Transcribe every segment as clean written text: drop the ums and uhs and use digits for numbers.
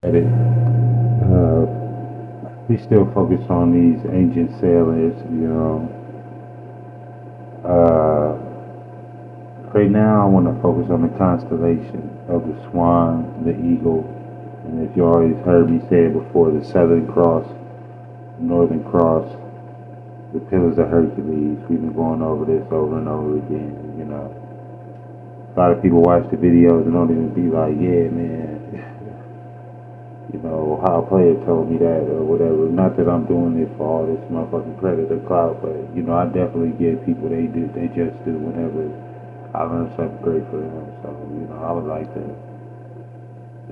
at it. Uh, we still focus on these ancient sailors, you know. Uh, right now, I want to focus on the constellation of the swan, the eagle, and if you always heard me say it before, the Southern Cross, the Northern Cross, the Pillars of Hercules. We've been going over this over and over again, you know. A lot of people watch the videos and don't even be like, yeah, man, you know, how a player told me that or whatever. Not that I'm doing it for all this motherfucking credit or clout, but you know, I definitely give people they just do whenever I learn something great for them. So, you know, I would like the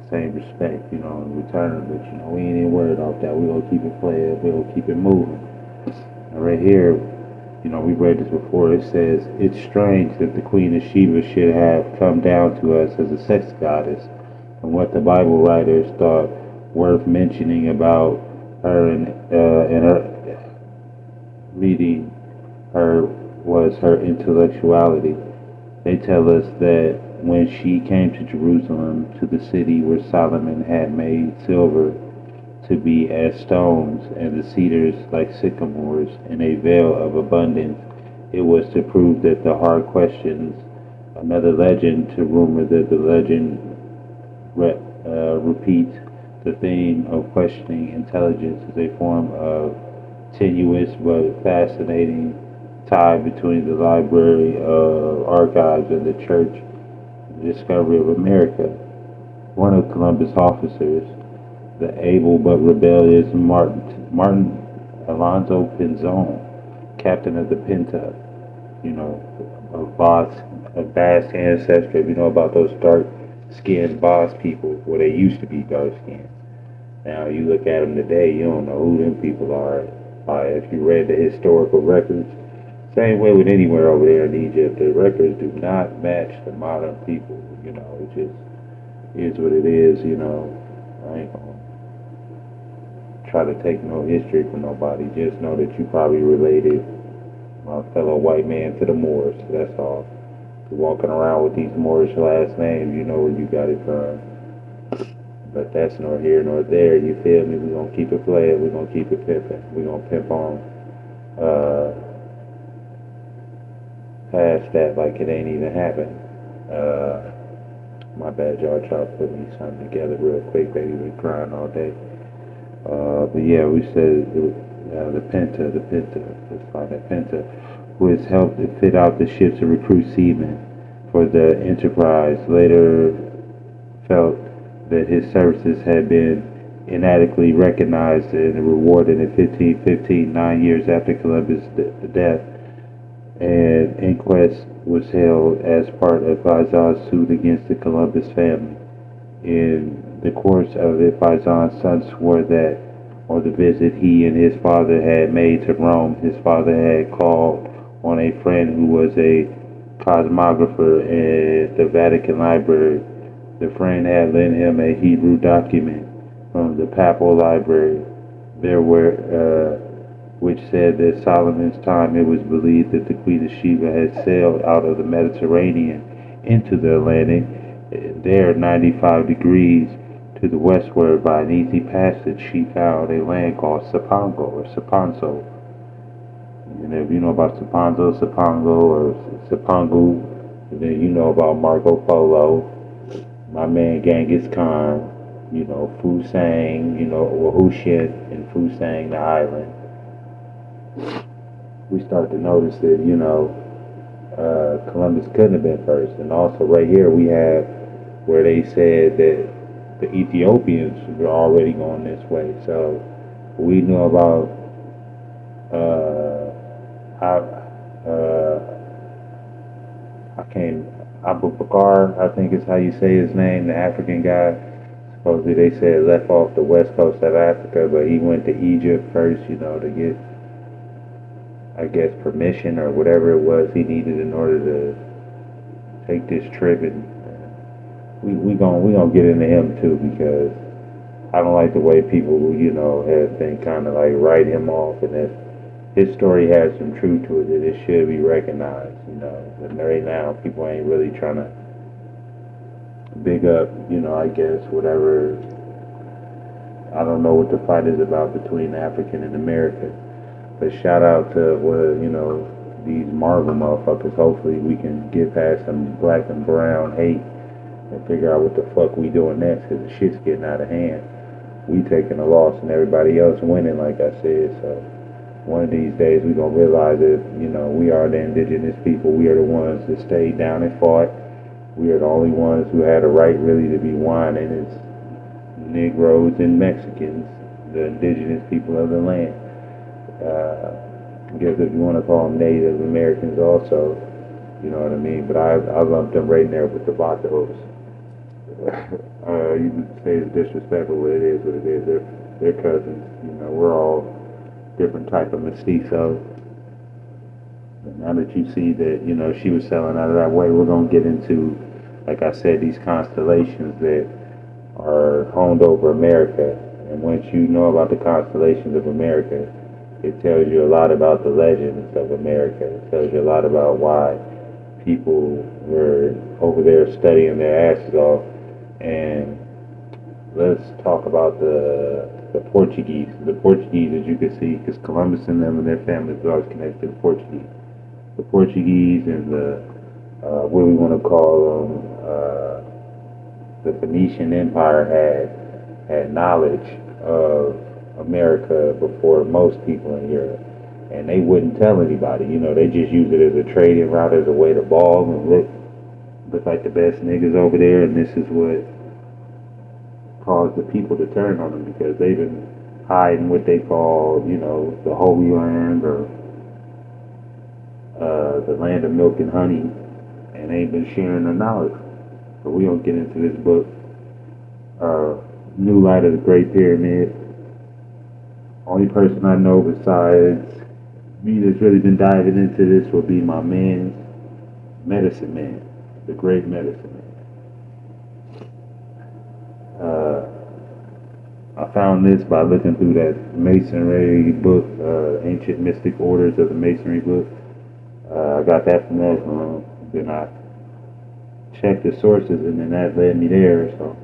same respect, you know, in return. But you know, we ain't even worried about that. We gonna keep it playing, we gonna keep it moving. And right here, you know, we read this before. It says, it's strange that the Queen of Sheba should have come down to us as a sex goddess, and what the Bible writers thought worth mentioning about her in her reading her was her intellectuality. They tell us that when she came to Jerusalem, to the city where Solomon had made silver to be as stones, and the cedars like sycamores, and a veil of abundance. It was to prove that the hard questions, another legend to rumor that the legend repeats the theme of questioning intelligence as a form of tenuous but fascinating tie between the Library of Archives and the Church, the discovery of America. One of Columbus' officers, the able but rebellious Martin Alonzo Pinzon, captain of the Pinta, you know, a vast ancestry. You know about those dark skinned boss people, well, they used to be dark skinned. Now you look at them today, you don't know who them people are. If you read the historical records, same way with anywhere over there in Egypt, the records do not match the modern people. You know, it just is what it is. You know, I ain't gonna try to take no history from nobody. Just know that you probably related, my fellow white man, to the Moors. That's all. You're walking around with these Moorish last names, you know where you got it from. But that's nor here nor there. You feel me? We're gonna keep it playing. We're gonna keep it pimping. We're gonna pimp on uh, past that like it ain't even happened. Uh, my bad, y'all. Try to put me something together real quick. Baby been crying all day. But yeah, we said the Penta, let's find that Penta, who has helped to fit out the ships to recruit seamen for the Enterprise, later felt that his services had been inadequately recognized and rewarded in 1515, 9 years after Columbus' death. An inquest was held as part of Faison's suit against the Columbus family. In the course of it, Faison's son swore that on the visit he and his father had made to Rome, his father had called on a friend who was a cosmographer at the Vatican Library. The friend had lent him a Hebrew document from the Papal Library. There were, which said that Solomon's time it was believed that the Queen of Sheba had sailed out of the Mediterranean into the Atlantic, there 95 degrees to the westward by an easy passage she found a land called Sapongo or Saponso. And if you know about Saponzo, Sapongo, or Sapongu, then you know about Marco Polo, my man Genghis Khan, you know, Fusang, you know, Wahushin and Fusang the island. We start to notice that, you know, Columbus couldn't have been first. And also right here we have where they said that the Ethiopians were already going this way. So we know about uh, I can't Abu Bakr, I think is how you say his name, the African guy. Supposedly they said left off the west coast of Africa, but he went to Egypt first, you know, to get, I guess, permission or whatever it was he needed in order to take this trip. And we gonna get into him too because I don't like the way people, you know, have been kind of like write him off, and if his story has some truth to it, that it should be recognized, you know. But right now, people ain't really trying to big up, you know, I guess, whatever I don't know what the fight is about between African and American. But shout out to these Marvel motherfuckers. Hopefully we can get past some black and brown hate and figure out what the fuck we doing next, because the shit's getting out of hand. We taking a loss and everybody else winning, like I said. So one of these days we gonna realize that we are the indigenous people. We are the ones that stayed down and fought. We are the only ones who had a right really to be whining. It's Negroes and Mexicans, the indigenous people of the land. I guess if you want to call them Native Americans also, you know what I mean. But I lumped them right in there with the Vatos. You can say it's disrespectful, but it is what it is. They're cousins. We're all different type of mestizo. But now that you see that, she was selling out of that way, we're gonna get into, like I said, these constellations that are honed over America. And once you know about the constellations of America, it tells you a lot about the legends of America. It tells you a lot about why people were over there studying their asses off. And let's talk about the Portuguese. The Portuguese, as you can see, because Columbus and them and their families are always connected to the Portuguese. The Portuguese and the what we want to call them, the Phoenician Empire had knowledge of America before most people in Europe, and they wouldn't tell anybody. They just use it as a trading route, as a way to ball and look like the best niggas over there. And this is what caused the people to turn on them, because they've been hiding what they call, the Holy Land, or the land of milk and honey, and ain't been sharing their knowledge. But we don't get into this book. New Light of the Great Pyramid. Only person I know besides me that's really been diving into this will be my man, Medicine Man, the Great Medicine Man. I found this by looking through that Masonry book, Ancient Mystic Orders of the Masonry book. I got that from that. Then I checked the sources, and then that led me there. So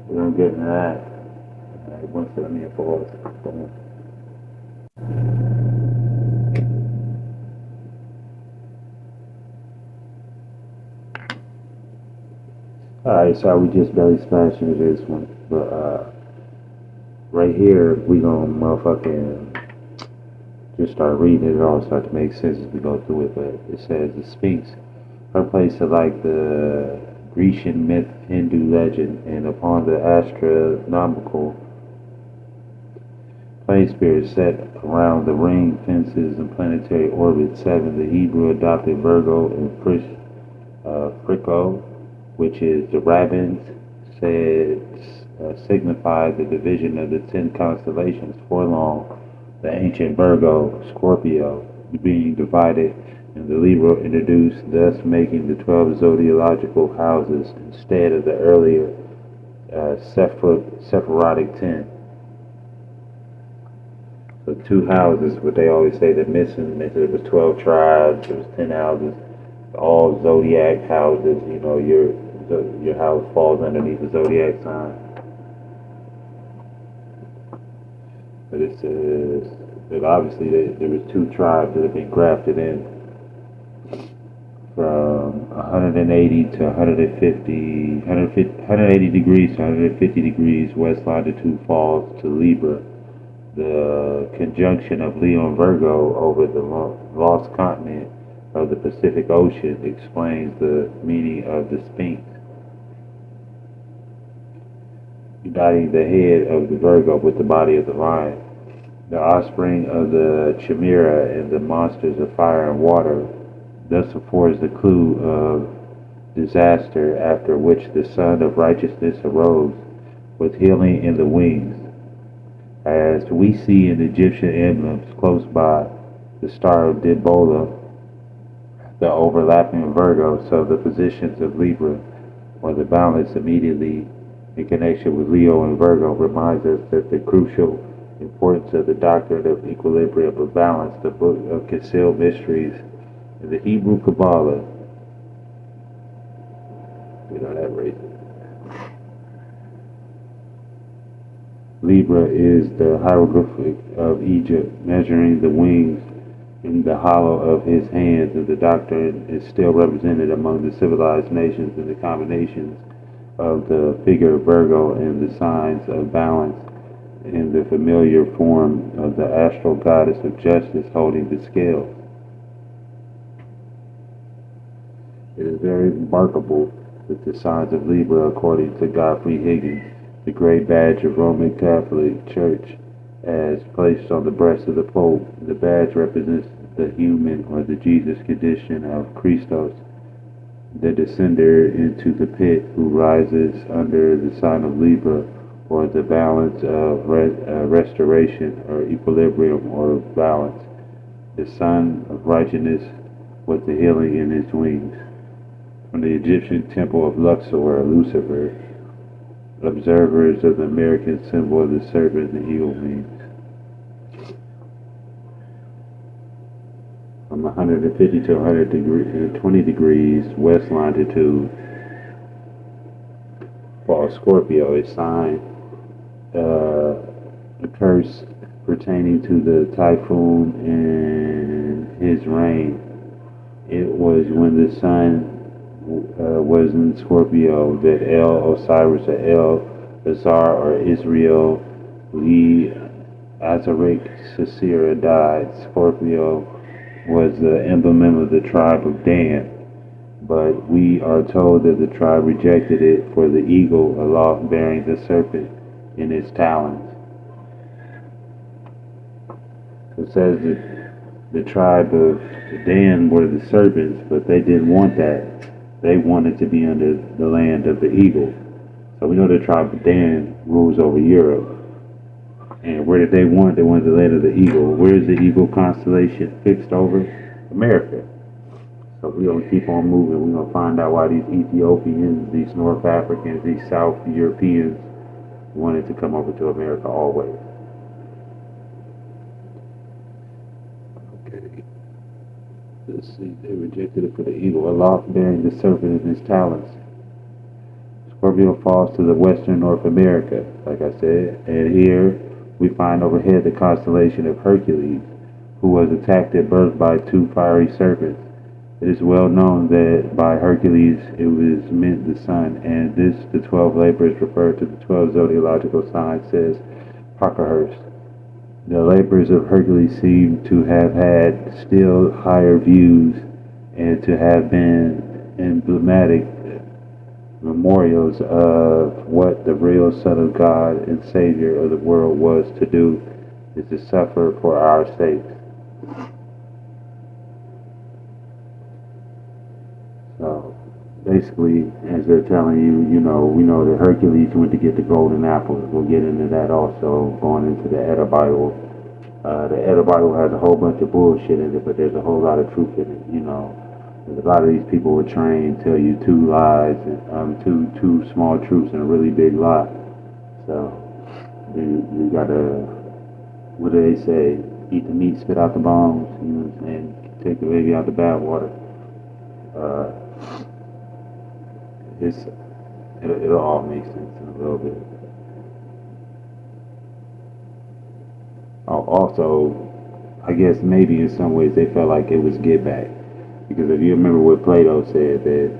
we're gonna get into that. One second, let me pause. Alright, so we just barely splashed into this one. But right here, we gonna motherfucking just start reading it. It all start to make sense as we go through it. But it says the Sphinx, her place to like the Grecian myth, Hindu legend, and upon the astronomical plane spirit set around the ring fences and planetary orbit 7, the Hebrew adopted Virgo and Frico, which is the rabbins said signified the division of the 10 constellations. For long, the ancient Virgo, Scorpio, being divided, and the Libra introduced, thus making the 12 zodiacal houses instead of the earlier Sephirotic 10. So 2 houses, what they always say they're missing. They said it was 12 tribes, it was 10 houses, all zodiac houses. Your house falls underneath the zodiac sign. But it says that obviously there was 2 tribes that have been grafted in from 180 to 180 degrees to 150 degrees west longitude falls to Libra. The conjunction of Leo and Virgo over the lost continent of the Pacific Ocean explains the meaning of the Sphinx, uniting the head of the Virgo with the body of the lion. The offspring of the Chimera and the monsters of fire and water thus affords the clue of disaster, after which the Sun of Righteousness arose with healing in the wings. As we see in Egyptian emblems close by the star of Dibbola, the overlapping Virgo, so the positions of Libra, or the balance immediately in connection with Leo and Virgo, reminds us that the crucial importance of the doctrine of equilibrium of balance, the book of concealed mysteries in the Hebrew Kabbalah. We know that racist. Libra is the hieroglyphic of Egypt, measuring the wings in the hollow of his hands, and the doctrine is still represented among the civilized nations in the combinations of the figure Virgo and the signs of balance in the familiar form of the astral goddess of justice holding the scales. It is very remarkable that the signs of Libra, according to Godfrey Higgins, the great badge of Roman Catholic Church, as placed on the breast of the Pope. The badge represents the human or the Jesus condition of Christos, the descender into the pit who rises under the sign of Libra, or the balance of restoration or equilibrium or balance. The Son of Righteousness with the healing in his wings. From the Egyptian temple of Luxor or Lucifer, observers of the American symbol of the serpent and eagle wings. From 150 to 120 degrees west longitude for Scorpio, a sign, a curse pertaining to the typhoon and his reign. It was when the sun was in Scorpio that El Osiris or El Azar or Israel Lee Azaric Sisera died. Scorpio was the emblem of the tribe of Dan, but we are told that the tribe rejected it for the eagle aloft bearing the serpent in its talons. So it says that the tribe of Dan were the serpents, but they didn't want that. They wanted to be under the land of the eagle. So we know the tribe of Dan rules over Europe. And where did they want? They wanted the land of the eagle. Where is the eagle constellation fixed over? America. So we're going to keep on moving. We're going to find out why these Ethiopians, these North Africans, these South Europeans wanted to come over to America always. Okay. Let's see. They rejected it for the eagle, aloft bearing the serpent in his talons. Scorpio falls to the western North America, like I said, and here we find overhead the constellation of Hercules, who was attacked at birth by two fiery serpents. It is well known that by Hercules it was meant the sun, and this the 12 labors referred to the 12 zodiacal signs, says Parkhurst. The labors of Hercules seem to have had still higher views and to have been emblematic memorials of what the real Son of God and Savior of the world was to do, is to suffer for our sakes. So basically, as they're telling you, we know that Hercules went to get the golden apples. We'll get into that also, going into the Edda Bible. The Edda Bible has a whole bunch of bullshit in it, but there's a whole lot of truth in it, A lot of these people were trained to tell you two lies, and two small truths and a really big lie. So you gotta, what do they say? Eat the meat, spit out the bones. You know what I'm saying? Take the baby out the bathwater. It'll all make sense in a little bit. Also, I guess maybe in some ways they felt like it was get back. Because if you remember what Plato said, that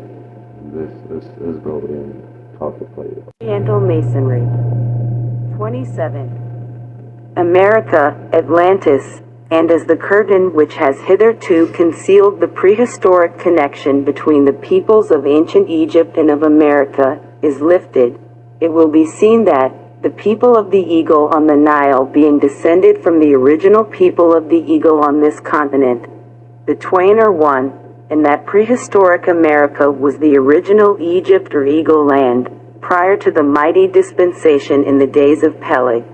let's go over there and talk to Plato. Oriental Masonry. 27. America, Atlantis, and as the curtain which has hitherto concealed the prehistoric connection between the peoples of ancient Egypt and of America is lifted, it will be seen that the people of the eagle on the Nile, being descended from the original people of the eagle on this continent, the twain are one, and that prehistoric America was the original Egypt or Eagle Land, prior to the mighty dispensation in the days of Peleg.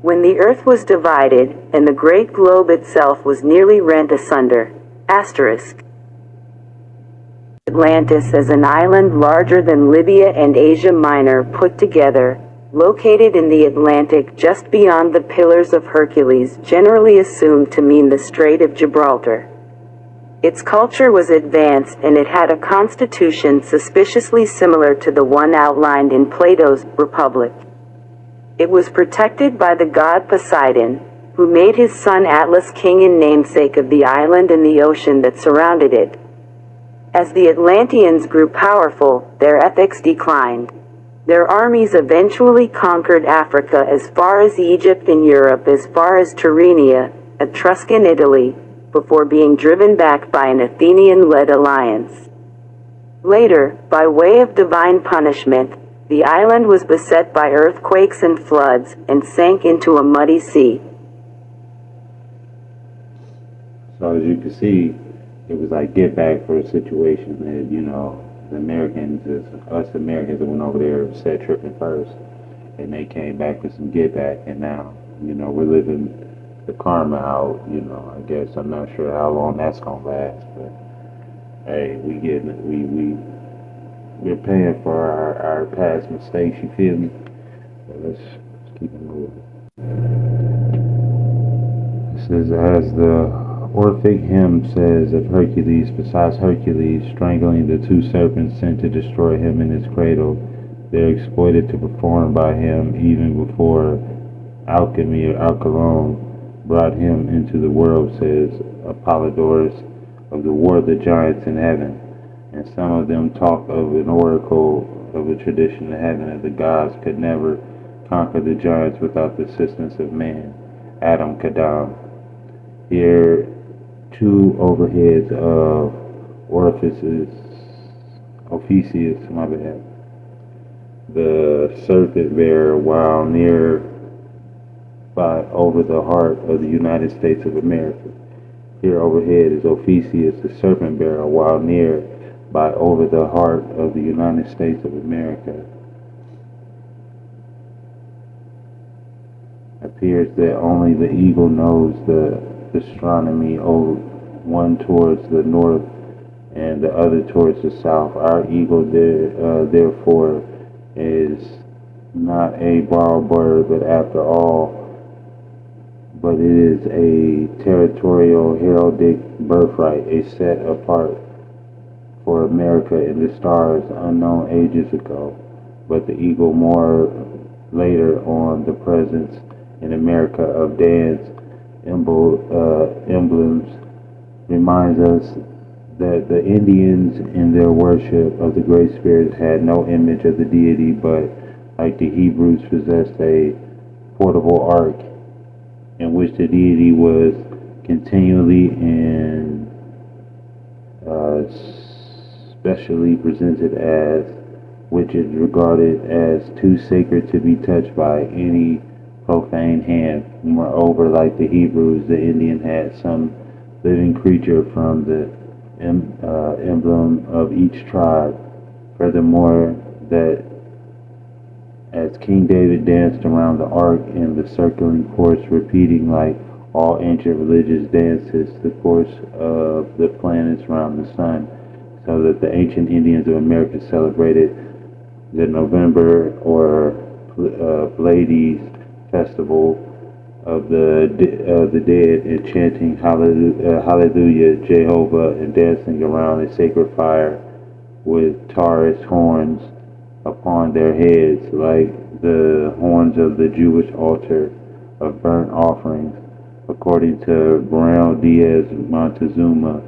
When the earth was divided, and the great globe itself was nearly rent asunder, Atlantis as an island larger than Libya and Asia Minor put together, located in the Atlantic just beyond the Pillars of Hercules, generally assumed to mean the Strait of Gibraltar. Its culture was advanced, and it had a constitution suspiciously similar to the one outlined in Plato's Republic. It was protected by the god Poseidon, who made his son Atlas king and namesake of the island and the ocean that surrounded it. As the Atlanteans grew powerful, their ethics declined. Their armies eventually conquered Africa as far as Egypt and Europe as far as Tyrrhenia, Etruscan Italy, before being driven back by an Athenian-led alliance. Later, by way of divine punishment, the island was beset by earthquakes and floods, and sank into a muddy sea. So as you can see, it was like get back for a situation that, the Americans, us Americans that went over there set tripping first, and they came back with some get back, and now, we're living the karma out, I guess. I'm not sure how long that's gonna last, but hey, we're paying for our past mistakes, you feel me? So let's keep it moving. It says, as the Orphic hymn says of Hercules, besides Hercules strangling the two serpents sent to destroy him in his cradle, they're exploited to perform by him even before alchemy or Alcalon brought him into the world, says Apollodorus of the War of the Giants in Heaven. And some of them talk of an oracle of a tradition in heaven that the gods could never conquer the giants without the assistance of man, Adam Kadam. Here, two overheads of Ophiuchus, my bad, the serpent bearer, while near by over the heart of the United States of America. Here overhead is Ophiuchus, the serpent bearer, while near by over the heart of the United States of America. Appears that only the eagle knows the astronomy, one towards the north and the other towards the south. Our eagle therefore is not a borrowed bird, but it is a territorial heraldic birthright, a set apart for America in the stars unknown ages ago. But the eagle more later on the presence in America of Dan's emblems reminds us that the Indians in their worship of the Great Spirit had no image of the deity, but like the Hebrews possessed a portable ark in which the deity was continually and specially presented as, which is regarded as too sacred to be touched by any profane hand. Moreover, like the Hebrews, the Indian had some living creature from the emblem of each tribe. Furthermore, that as King David danced around the ark in the circling course, repeating like all ancient religious dances the course of the planets around the sun, so that the ancient Indians of America celebrated the November or Pleiades festival of the dead, and chanting Hallelujah, Jehovah, and dancing around a sacred fire with Taurus horns upon their heads, like the horns of the Jewish altar of burnt offerings. According to Brown Diaz Montezuma,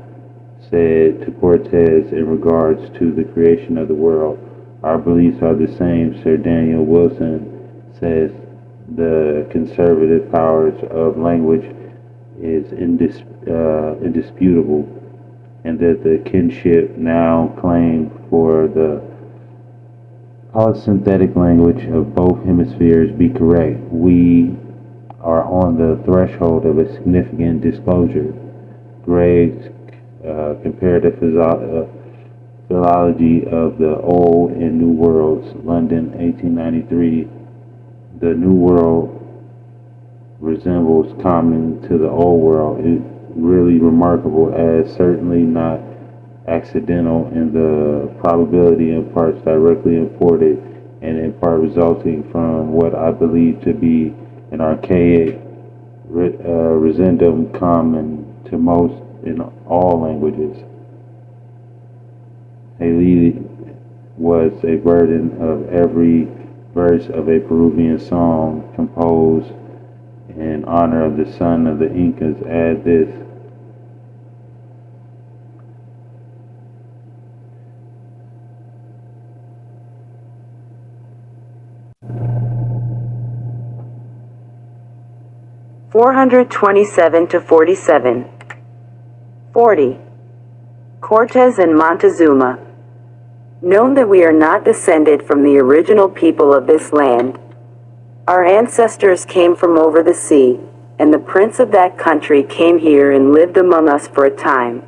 said to Cortez in regards to the creation of the world, our beliefs are the same. Sir Daniel Wilson says the conservative powers of language is indisputable, and that the kinship now claimed for the polysynthetic language of both hemispheres be correct. We are on the threshold of a significant disclosure. Gregg's Comparative Philology of the Old and New Worlds, London, 1893. The New World resembles common to the Old World. It's really remarkable, as certainly not accidental in the probability in parts directly imported and in part resulting from what I believe to be an archaic resendum common to most in all languages. Haley was a burden of every verse of a Peruvian song composed in honor of the son of the Incas. Add this. (427 to 47). 40. Cortes and Montezuma. Known that we are not descended from the original people of this land. Our ancestors came from over the sea, and the prince of that country came here and lived among us for a time.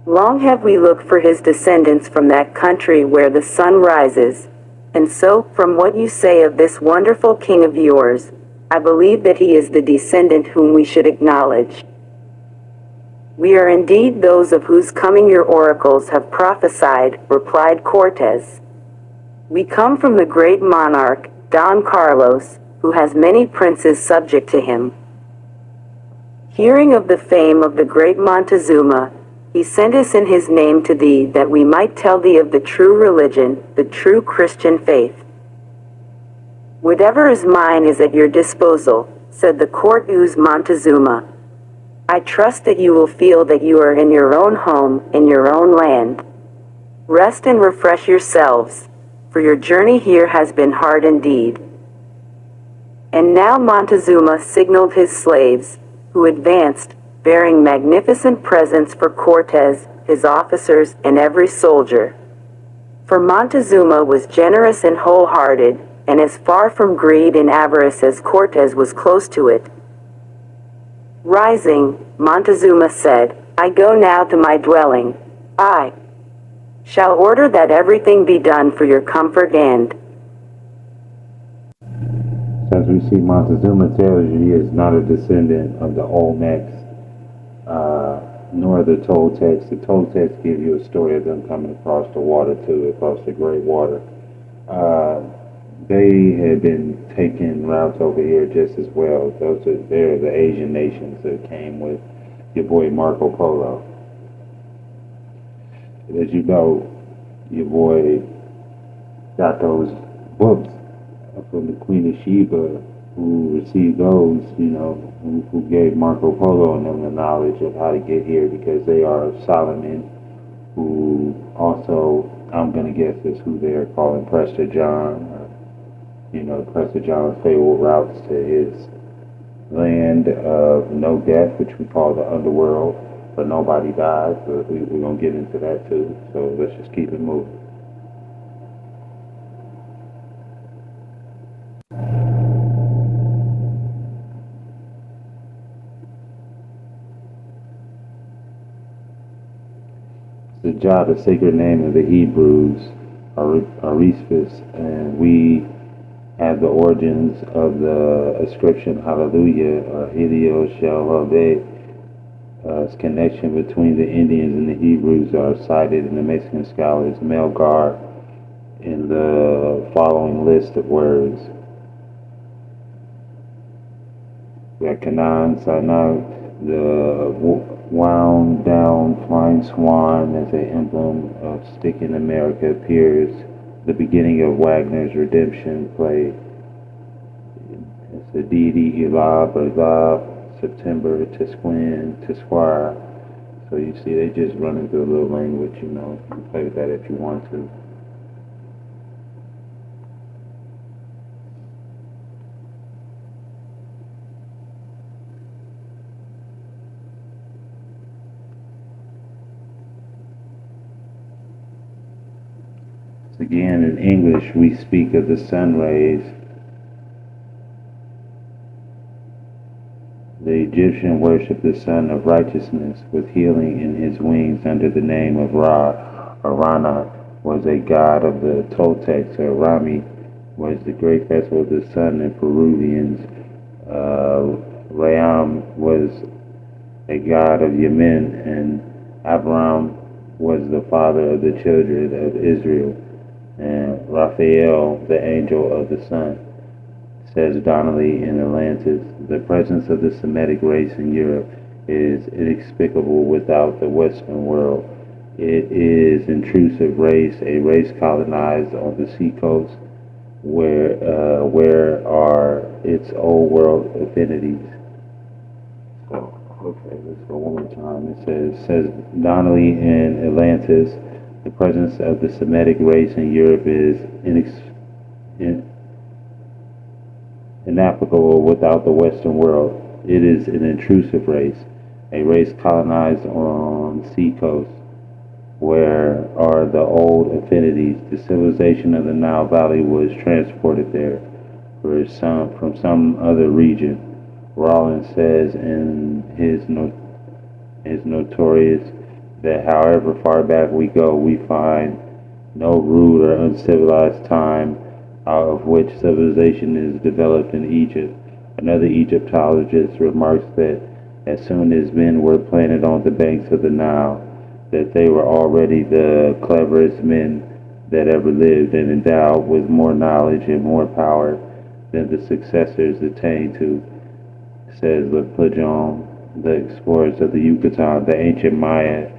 Long have we looked for his descendants from that country where the sun rises, and so, from what you say of this wonderful king of yours, I believe that he is the descendant whom we should acknowledge. We are indeed those of whose coming your oracles have prophesied, replied Cortes. We come from the great monarch, Don Carlos, who has many princes subject to him. Hearing of the fame of the great Montezuma, he sent us in his name to thee that we might tell thee of the true religion, the true Christian faith. Whatever is mine is at your disposal, said the court ooze Montezuma. I trust that you will feel that you are in your own home, in your own land. Rest and refresh yourselves, for your journey here has been hard indeed. And now Montezuma signaled his slaves, who advanced, bearing magnificent presents for Cortes, his officers, and every soldier. For Montezuma was generous and wholehearted, and as far from greed and avarice as Cortes was close to it. Rising, Montezuma said, I go now to my dwelling. I shall order that everything be done for your comfort and. As we see, Montezuma tells you he is not a descendant of the Olmecs, nor the Toltecs. The Toltecs give you a story of them coming across the water too, across the Great Water. They had been taking routes over here just as well. They're the Asian nations that came with your boy Marco Polo. As you know, your boy got those books from the Queen of Sheba, who received those, who gave Marco Polo and them the knowledge of how to get here, because they are Solomon, who also, I'm going to guess, is who they're calling Prester John. Prester John's fabled routes to his land of no death, which we call the underworld, but nobody dies. But we're going to get into that too, so let's just keep it moving. The Jah, the sacred name of the Hebrews, Arispis, and we have the origins of the ascription Hallelujah, or Helio Shalave. Its connection between the Indians and the Hebrews are cited in the Mexican scholars Melgar in the following list of words. We have Canaan, Sinai, the wound down flying swan as an emblem of stick in America appears the beginning of Wagner's Redemption play. It's the deity Elab, September, Tisquin, Tisquire. So you see, they just run into a little language, you can play with that if you want to. Again, in English, we speak of the sun rays. The Egyptian worshipped the sun of righteousness with healing in his wings under the name of Ra, or Rana was a god of the Toltecs, or Rami was the great festival of the sun in Peruvians. Ram was a god of Yemen, and Abram was the father of the children of Israel. And Raphael, the angel of the sun. Says Donnelly in Atlantis, the presence of the Semitic race in Europe is inexplicable without the Western world. It is intrusive race, a race colonized on the seacoast, where are its old world affinities? So, okay, let's go one more time. It says Donnelly in Atlantis, the presence of the Semitic race in Europe is in, inapplicable without the Western world. It is an intrusive race, a race colonized on seacoasts, where are the old affinities. The civilization of the Nile Valley was transported there from some other region. Rollins says in his notorious that however far back we go, we find no rude or uncivilized time out of which civilization is developed in Egypt. Another Egyptologist remarks that as soon as men were planted on the banks of the Nile, that they were already the cleverest men that ever lived and endowed with more knowledge and more power than the successors attained to, says Le Plongeon. The explorers of the Yucatan, the ancient Maya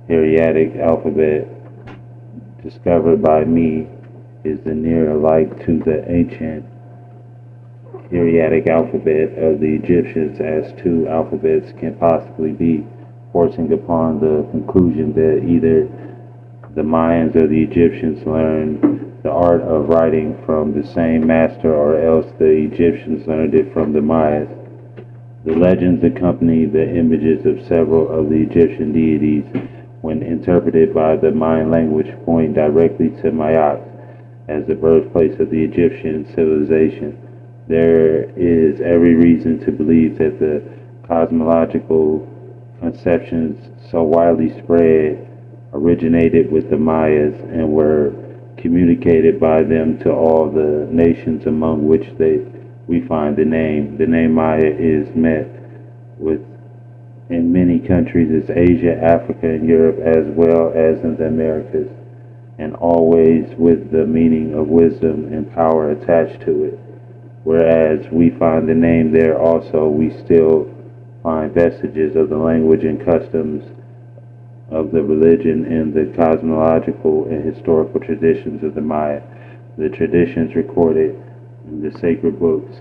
hieratic alphabet discovered by me is the near alike to the ancient hieratic alphabet of the Egyptians as two alphabets can possibly be, forcing upon the conclusion that either the Mayans or the Egyptians learned the art of writing from the same master, or else the Egyptians learned it from the Mayas. The legends accompany the images of several of the Egyptian deities, when interpreted by the Mayan language, point directly to Mayak as the birthplace of the Egyptian civilization. There is every reason to believe that the cosmological conceptions so widely spread originated with the Mayas and were communicated by them to all the nations among which we find the name. The name Maya is met with in many countries as Asia, Africa, and Europe, as well as in the Americas, and always with the meaning of wisdom and power attached to it. Whereas we find the name there also, we still find vestiges of the language and customs of the religion and the cosmological and historical traditions of the Maya. The traditions recorded in the sacred books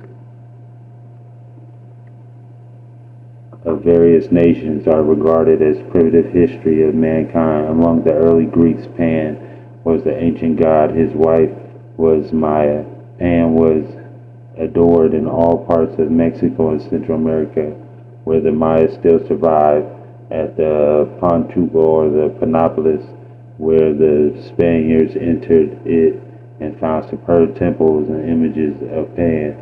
of various nations are regarded as primitive history of mankind. Among the early Greeks, Pan was the ancient god. His wife was Maya. Pan was adored in all parts of Mexico and Central America, where the Maya still survive, at the Pontuco or the Panopolis, where the Spaniards entered it and found superb temples and images of Pan.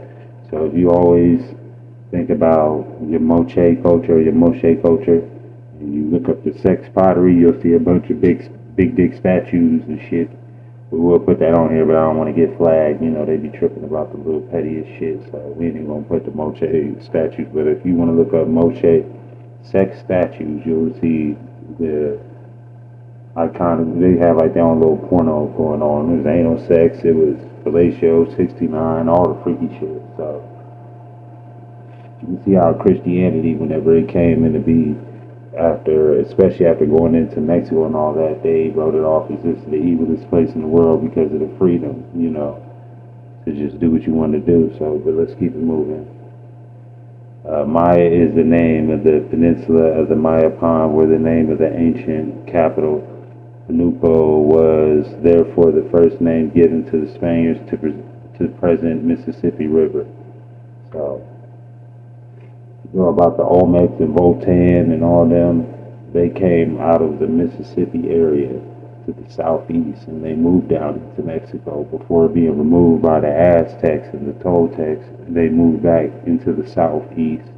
So if you always think about your Moche culture or your Moshe culture, and you look up the sex pottery, you'll see a bunch of big dick statues and shit. We will put that on here, but I don't want to get flagged. You know, they be tripping about the little pettiest shit, so we ain't even gonna put the Moche statues. But if you want to look up Moche sex statues, you'll see the iconic. They have like their own little porno going on. It was anal sex, it was fellatio, 69, all the freaky shit. So you can see how Christianity, whenever it came into being, especially after going into Mexico and all that, they wrote it off as this is the evilest place in the world because of the freedom, you know, to just do what you want to do. So, but let's keep it moving. Maya is the name of the peninsula of the Maya Pond, where the name of the ancient capital, Panuco, was therefore the first name given to the Spaniards to the present Mississippi River. So, you know about the Olmecs and Voltan and all them, they came out of the Mississippi area to the southeast, and they moved down into Mexico before being removed by the Aztecs and the Toltecs. They moved back into the southeast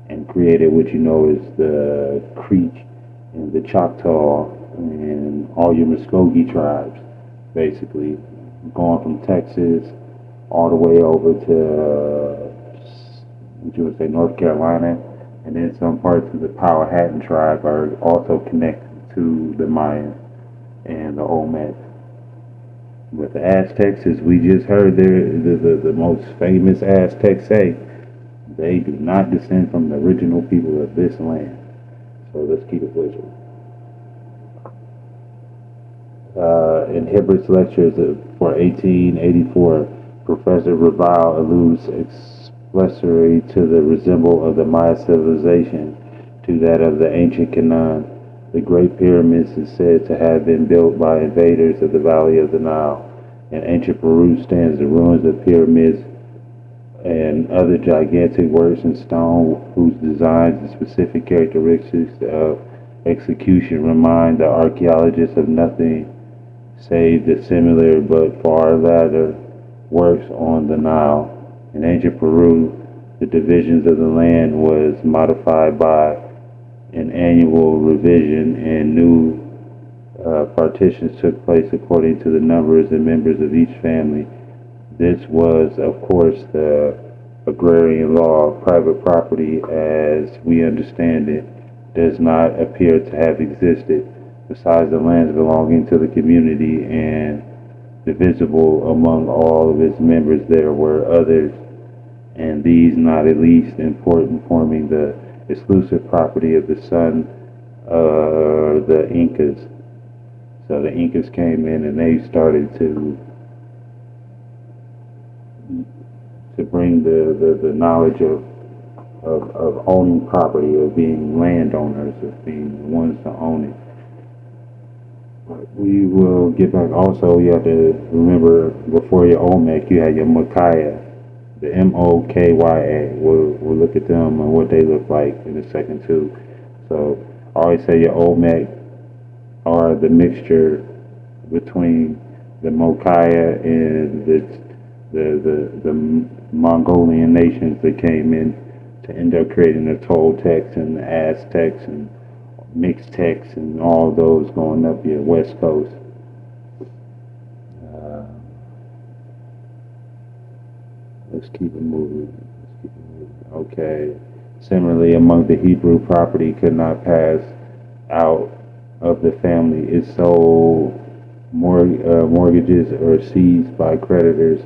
and created what you know is the Creek and the Choctaw and all your Muskogee tribes, basically going from Texas all the way over to you would say North Carolina, and then some parts of the Powhatan tribe are also connected to the Mayans and the Olmecs. But the Aztecs, as we just heard, the most famous Aztecs say, they do not descend from the original people of this land. So let's keep it visual. In Hibbert's lectures for 1884, Professor Raval alludes explicitly to the resemblance of the Maya civilization to that of the ancient Canaan. The Great Pyramids is said to have been built by invaders of the valley of the Nile. In ancient Peru stands the ruins of pyramids and other gigantic works in stone whose designs and specific characteristics of execution remind the archaeologists of nothing save the similar but far later works on the Nile. In ancient Peru, the divisions of the land was modified by an annual revision, and new partitions took place according to the numbers and members of each family. This was, of course, the agrarian law. Private property, as we understand it, does not appear to have existed. Besides the lands belonging to the community and divisible among all of its members, there were others, and these not at least important, forming the exclusive property of the son of the Incas. So the Incas came in and they started to bring the knowledge of owning property, of being landowners, of being the ones to own it. But we will get back. Also, you have to remember, before your Olmec, you had your Mokaya, the Mokya. We'll look at them and what they look like in a second too. So I always say your Olmec are the mixture between the Mokaya and the Mongolian nations that came in to end up creating the Toltecs and the Aztecs and mixed texts and all those going up your west coast. Let's keep it moving. Okay. Similarly, among the Hebrew, property could not pass out of the family. It sold mortgages or seized by creditors.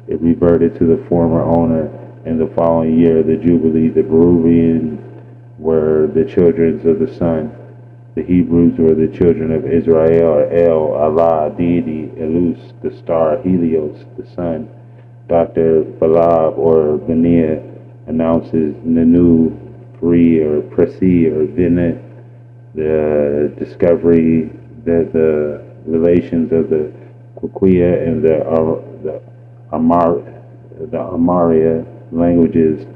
It reverted to the former owner in the following year of the Jubilee. The Peruvians were the children of the sun. The Hebrews were the children of Israel, or El, Allah, deity, Elus, the star, Helios, the sun. Dr. Balab, or Benia, announces Nanu, Free, or Presi, or Vinet, the discovery that the relations of the Kwakwia and the Amaria languages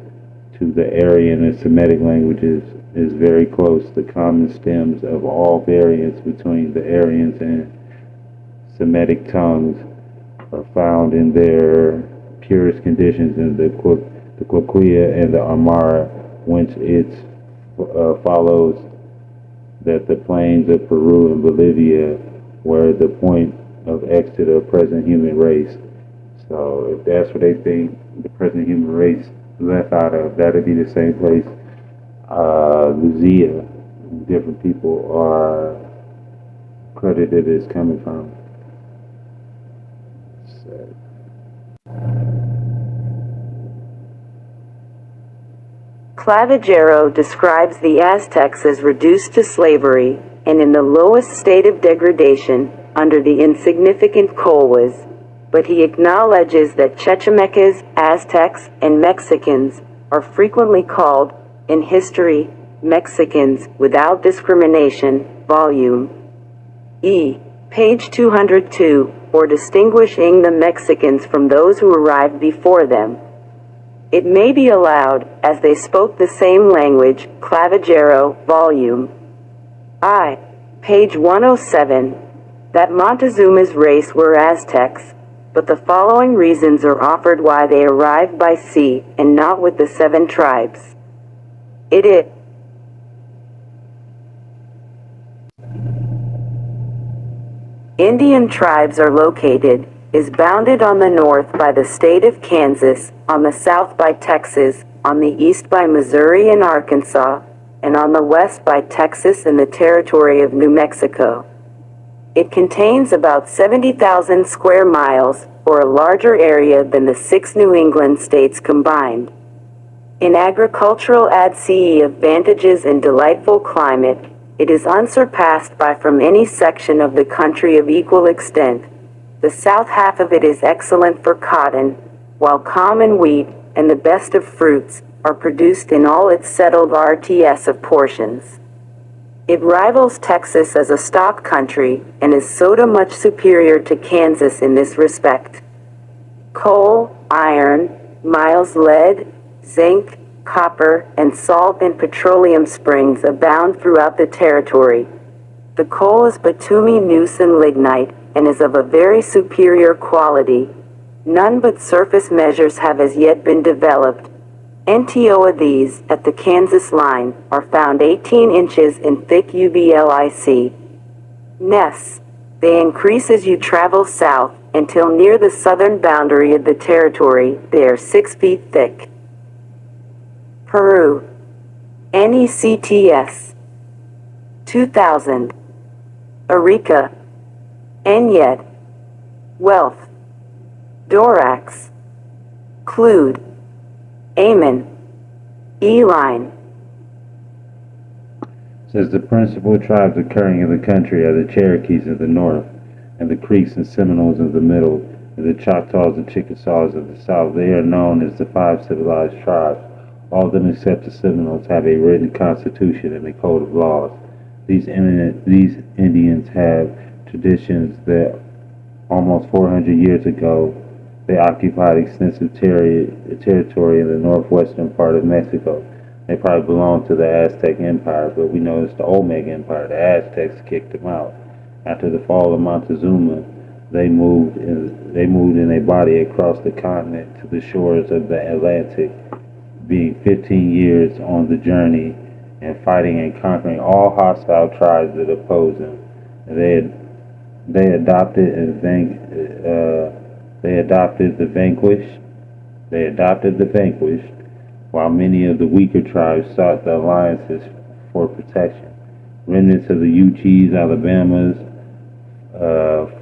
to the Aryan and Semitic languages is very close. The common stems of all variants between the Aryans and Semitic tongues are found in their purest conditions in the Kwakwia and the Amara, whence it follows that the plains of Peru and Bolivia were the point of exit of present human race. So if that's what they think the present human race left out of, that'd be the same place Lucia, different people are credited as coming from. Clavigero describes the Aztecs as reduced to slavery and in the lowest state of degradation under the insignificant Colhuas, but he acknowledges that Chechimecas, Aztecs, and Mexicans are frequently called, in history, Mexicans without discrimination, volume E, page 202, or distinguishing the Mexicans from those who arrived before them. It may be allowed, as they spoke the same language, Clavigero, volume I, page 107, that Montezuma's race were Aztecs, but the following reasons are offered why they arrived by sea and not with the 7 tribes. It is Indian tribes are located, is bounded on the north by the state of Kansas, on the south by Texas, on the east by Missouri and Arkansas, and on the west by Texas and the territory of New Mexico. It contains about 70,000 square miles, or a larger area than the 6 New England states combined. In agricultural advantages and delightful climate, it is unsurpassed by from any section of the country of equal extent. The south half of it is excellent for cotton, while common wheat and the best of fruits are produced in all its settled RTS of portions. It rivals Texas as a stock country and is much superior to Kansas in this respect. Coal, iron, miles lead, zinc, copper, and salt and petroleum springs abound throughout the territory. The coal is bituminous and lignite and is of a very superior quality. None but surface measures have as yet been developed. NTO of these, at the Kansas line, are found 18 inches in thick UBLIC. Nests. They increase as you travel south until near the southern boundary of the territory. They are 6 feet thick. Peru. NECTS. 2000. Arica. Enyet. Wealth. Dorax. Clued. Amen. Eline. Says the principal tribes occurring in the country are the Cherokees of the north, and the Creeks and Seminoles of the middle, and the Choctaws and Chickasaws of the south. They are known as the 5 civilized tribes. All of them except the Seminoles have a written constitution and a code of laws. These Indians have traditions that almost 400 years ago they occupied extensive territory in the northwestern part of Mexico. They probably belonged to the Aztec Empire, but we know it's the Olmec Empire. The Aztecs kicked them out. After the fall of Montezuma, they moved in a body across the continent to the shores of the Atlantic, being 15 years on the journey and fighting and conquering all hostile tribes that opposed them. They adopted the vanquished, while many of the weaker tribes sought the alliances for protection. Remnants of the Uchis, Alabamas,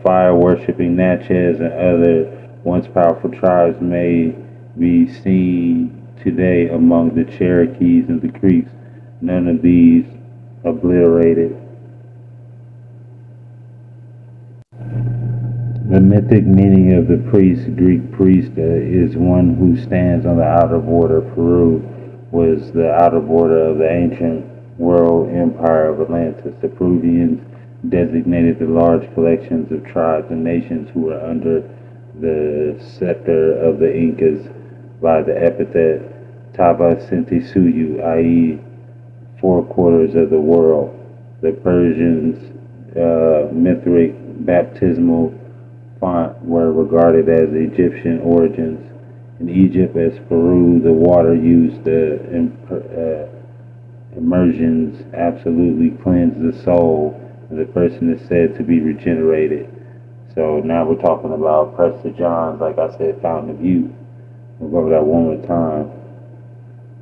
fire-worshipping Natchez, and other once powerful tribes may be seen today among the Cherokees and the Creeks. None of these obliterated. The mythic meaning of the priest, Greek priest, is one who stands on the outer border. Peru was the outer border of the ancient world empire of Atlantis. The Peruvians designated the large collections of tribes and nations who were under the scepter of the Incas by the epithet Taba Sinti Suyu, i.e., 4/4 of the world. The Persians' Mithric baptismal font were regarded as Egyptian origins. In Egypt, as Peru, the water used immersions absolutely cleanse the soul, and the person is said to be regenerated. So now we're talking about Prester John's, like I said, Fountain of Youth. We'll go over that one more time.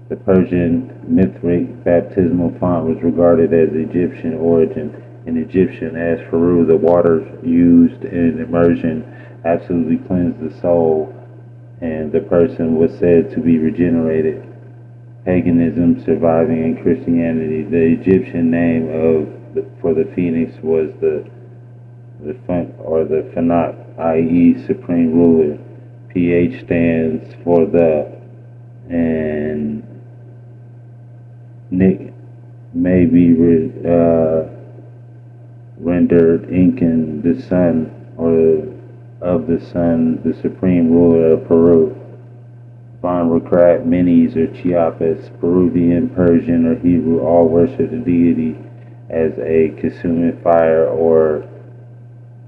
The Persian Mithric baptismal font was regarded as Egyptian origin. In Egyptian, as Peru, the water used in immersion absolutely cleansed the soul, and the person was said to be regenerated. Paganism surviving in Christianity. The Egyptian name for the phoenix was the Phanat, i.e., supreme ruler. PH stands for the, and Nick may be rendered Incan, the sun, or of the sun, the supreme ruler of Peru. Von Rekrat, Menes, or Chiapas, Peruvian, Persian, or Hebrew, all worship the deity as a consuming fire or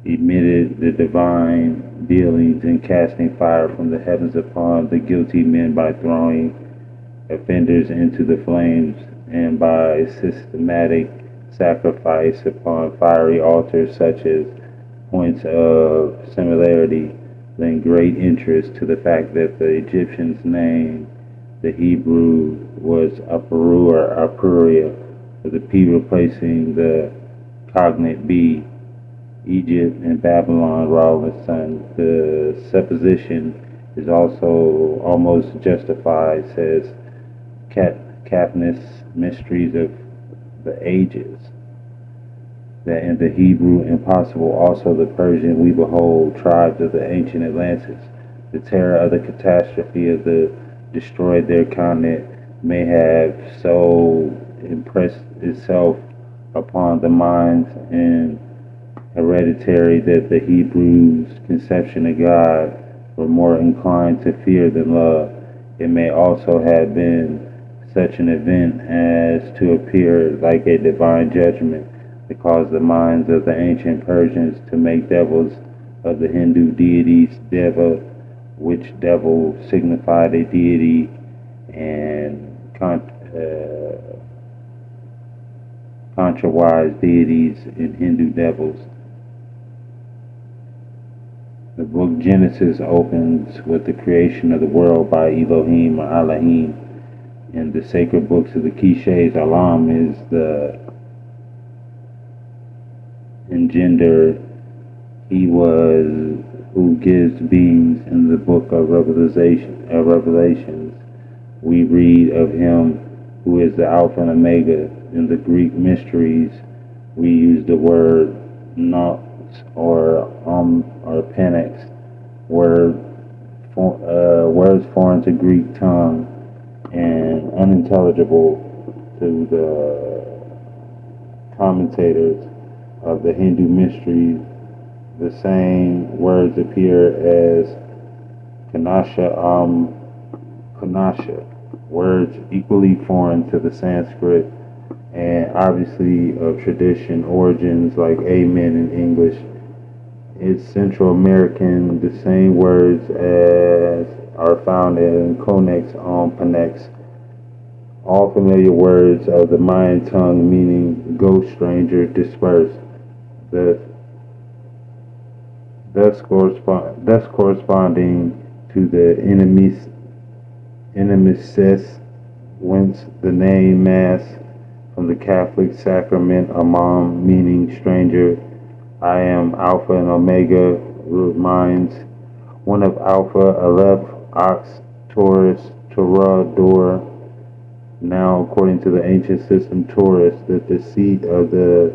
emitted the divine dealings in casting fire from the heavens upon the guilty men by throwing offenders into the flames and by systematic sacrifice upon fiery altars, such as points of similarity lend great interest to the fact that the Egyptians' name, the Hebrew, was Aparu or Apuria, with the P replacing the cognate B. Egypt and Babylon were all the sun. The supposition is also almost justified, says Capness, Mysteries of the Ages. that in the Hebrew impossible, also the Persian we behold tribes of the ancient Atlantis. The terror of the catastrophe of the destroyed their continent may have so impressed itself upon the minds and hereditary that the Hebrews' conception of God were more inclined to fear than love. It may also have been such an event as to appear like a divine judgment that caused the minds of the ancient Persians to make devils of the Hindu deities Deva, which devil signified a deity, and contrawise deities in Hindu devils. The book Genesis opens with the creation of the world by Elohim or Elohim. In the sacred books of the cliches, Alam is the engender. He was who gives beings. In the book of Revelations, we read of him who is the Alpha and Omega. In the Greek mysteries, we use the word nous or Penex, words foreign to Greek tongue and unintelligible to the commentators of the Hindu mysteries. The same words appear as Kanasha, Kanasha, words equally foreign to the Sanskrit and obviously of tradition origins like amen in English. It's Central American, the same words as are found in Conex on Panex, all familiar words of the Mayan tongue meaning go stranger, disperse. Thus corresponding to the enemies, whence the name Mass from the Catholic sacrament Amam, meaning stranger. I am Alpha and Omega, reminds one of Alpha, Aleph, Ox, Taurus, Torah, Dor. Now, according to the ancient system Taurus, that the seat of the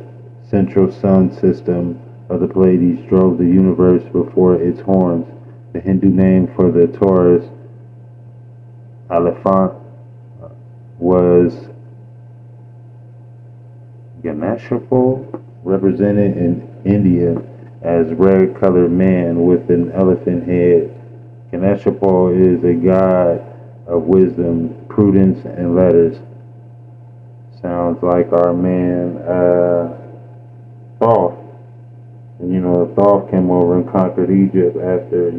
central sun system of the Pleiades drove the universe before its horns. The Hindu name for the Taurus, Elephant, was Ganeshapal, represented in India as red-colored man with an elephant head. Ganeshapal is a god of wisdom, prudence, and letters. Sounds like our man Thoth. And, Thoth came over and conquered Egypt after,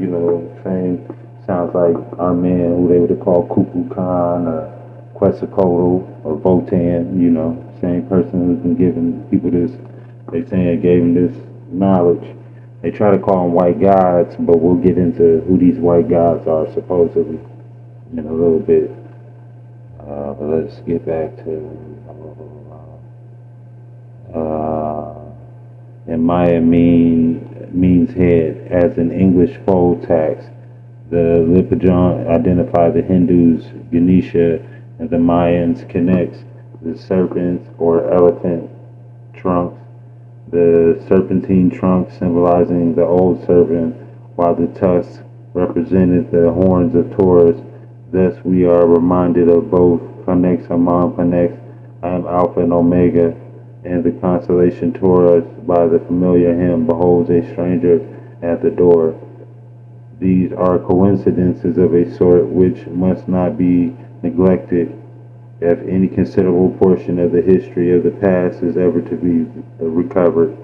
same sounds like our man who they would call Kukulkan Khan or Quetzalcoatl or Votan, same person who's been giving people this, they saying gave them this knowledge. They try to call them white gods, but we'll get into who these white gods are supposedly in a little bit. But let's get back to and Maya means head. As an English fold tax, the Lipijan identify the Hindus, Ganesha, and the Mayans connects the serpents or elephant trunks, the serpentine trunk symbolizing the old serpent, while the tusks represented the horns of Taurus. Thus we are reminded of both Panex, Amon, Panex, I am Alpha and Omega, and the constellation Taurus by the familiar hymn, beholds a stranger at the door. These are coincidences of a sort which must not be neglected if any considerable portion of the history of the past is ever to be recovered.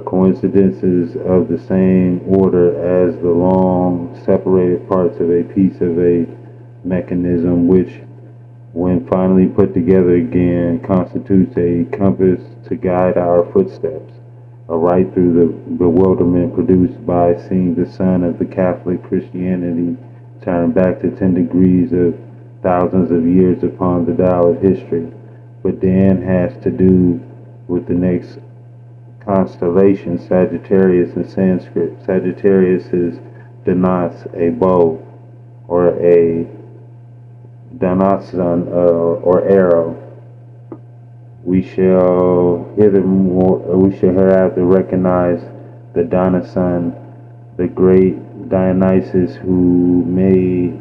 Coincidences of the same order as the long separated parts of a piece of a mechanism which, when finally put together again, constitutes a compass to guide our footsteps right through the bewilderment produced by seeing the sun of the Catholic Christianity turn back to 10 degrees of thousands of years upon the dial of history. But Dan has to do with the next constellation, Sagittarius in Sanskrit. Sagittarius is Danas, a bow, or a Danasan, or arrow, we shall hereafter recognize the Danasan, the great Dionysus who made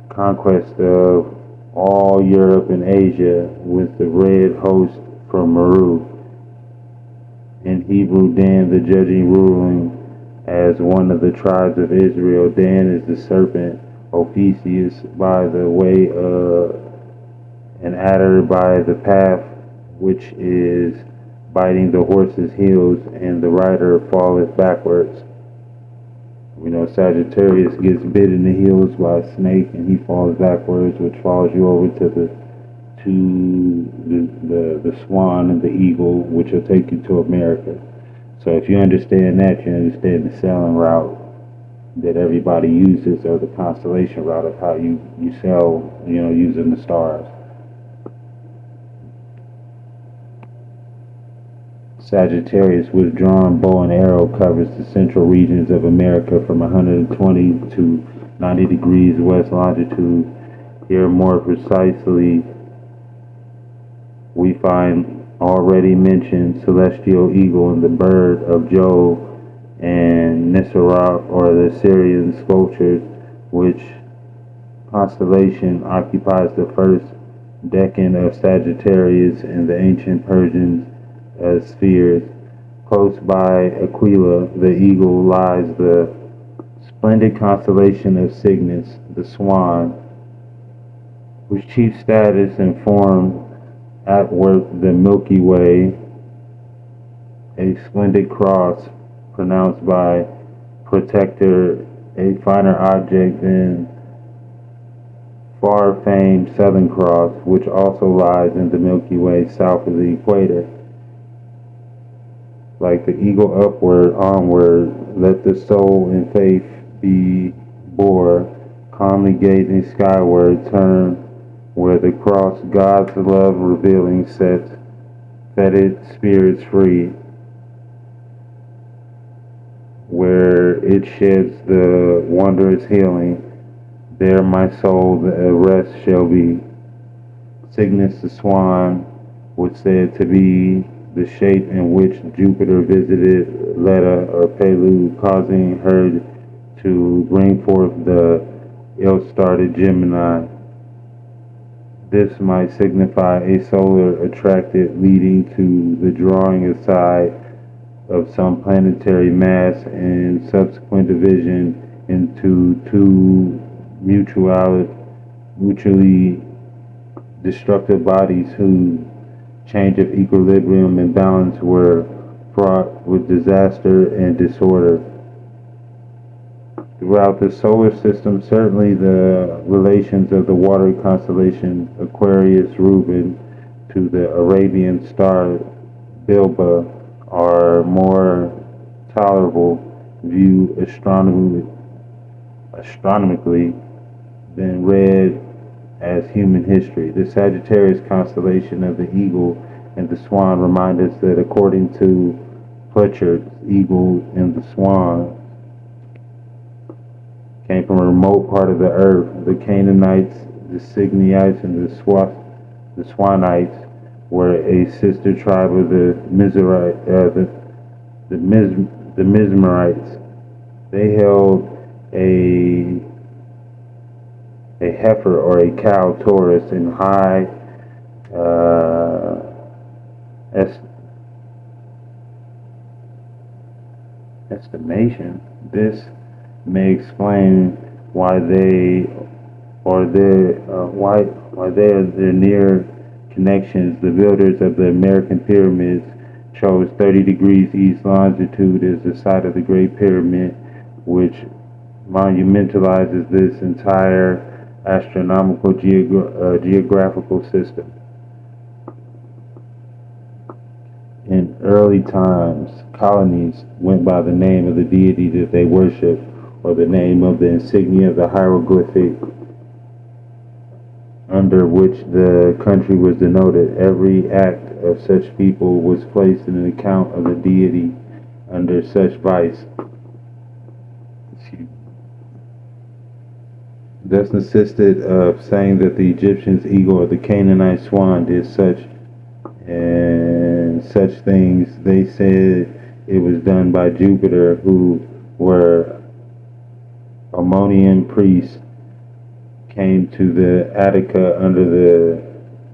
conquest of all Europe and Asia with the red host from Meru. In Hebrew, Dan, the judging ruling as one of the tribes of Israel. Dan is the serpent, Ophiuchus by the way, an adder by the path, which is biting the horse's heels, and the rider falleth backwards. We know Sagittarius gets bit in the heels by a snake, and he falls backwards, which falls you over to the swan and the eagle, which will take you to America. So if you understand that, you understand the sailing route that everybody uses, or the constellation route of how you sail, using the stars. Sagittarius withdrawn bow and arrow covers the central regions of America from 120 to 90 degrees west longitude. Here more precisely we find already mentioned celestial eagle and the bird of Jove and Nisarok, or the Syrian sculptures, which constellation occupies the first decan of Sagittarius in the ancient Persian spheres. Close by Aquila, the eagle, lies the splendid constellation of Cygnus, the swan, whose chief status and form athwart the Milky Way, a splendid cross pronounced by Protector, a finer object than far-famed Southern Cross, which also lies in the Milky Way south of the equator. Like the eagle upward, onward, let the soul in faith be bore, calmly gazing skyward, turn where the cross God's love revealing sets fetid spirits free, where it sheds the wondrous healing, there my soul the rest shall be. Cygnus the swan was said to be the shape in which Jupiter visited Leda or Prelude, causing her to bring forth the ill-starred Gemini. This might signify a solar attracted leading to the drawing aside of some planetary mass and subsequent division into two mutually destructive bodies whose change of equilibrium and balance were fraught with disaster and disorder. Throughout the solar system, certainly the relations of the water constellation Aquarius Reuben to the Arabian star Bilba are more tolerable, viewed astronomically than read as human history. The Sagittarius constellation of the eagle and the swan remind us that according to Pletcher, the eagle and the swan came from a remote part of the earth. The Canaanites, the Cygnites, and the Swanites were a sister tribe of the Mizrahites. They held a heifer or a cow Taurus in high estimation. This may explain why they are their near connections. The builders of the American pyramids chose 30 degrees east longitude as the site of the Great Pyramid, which monumentalizes this entire astronomical geographical system. In early times, colonies went by the name of the deity that they worshiped, or the name of the insignia of the hieroglyphic under which the country was denoted. Every act of such people was placed in an account of the deity under such vice. Thus consisted of saying that the Egyptians' eagle or the Canaanite swan did such, and such things. They said it was done by Jupiter, who were Ammonian priests, came to the Attica under the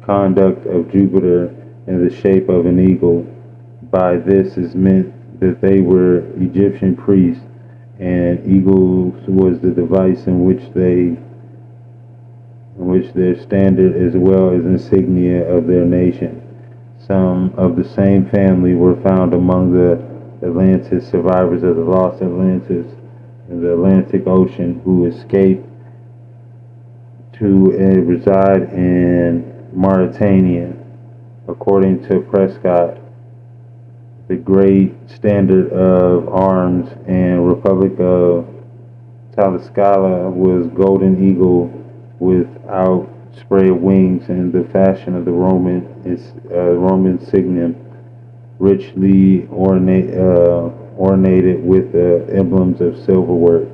conduct of Jupiter in the shape of an eagle. By this is meant that they were Egyptian priests, and eagles was the device in which their standard as well as insignia of their nation. Some of the same family were found among the Atlantis survivors of the lost Atlantis in the Atlantic Ocean, who escaped to reside in Mauritania. According to Prescott, the great standard of arms and Republic of Tlaxcala was golden eagle with outspread wings in the fashion of the Roman signum, richly ornated with emblems of silverwork.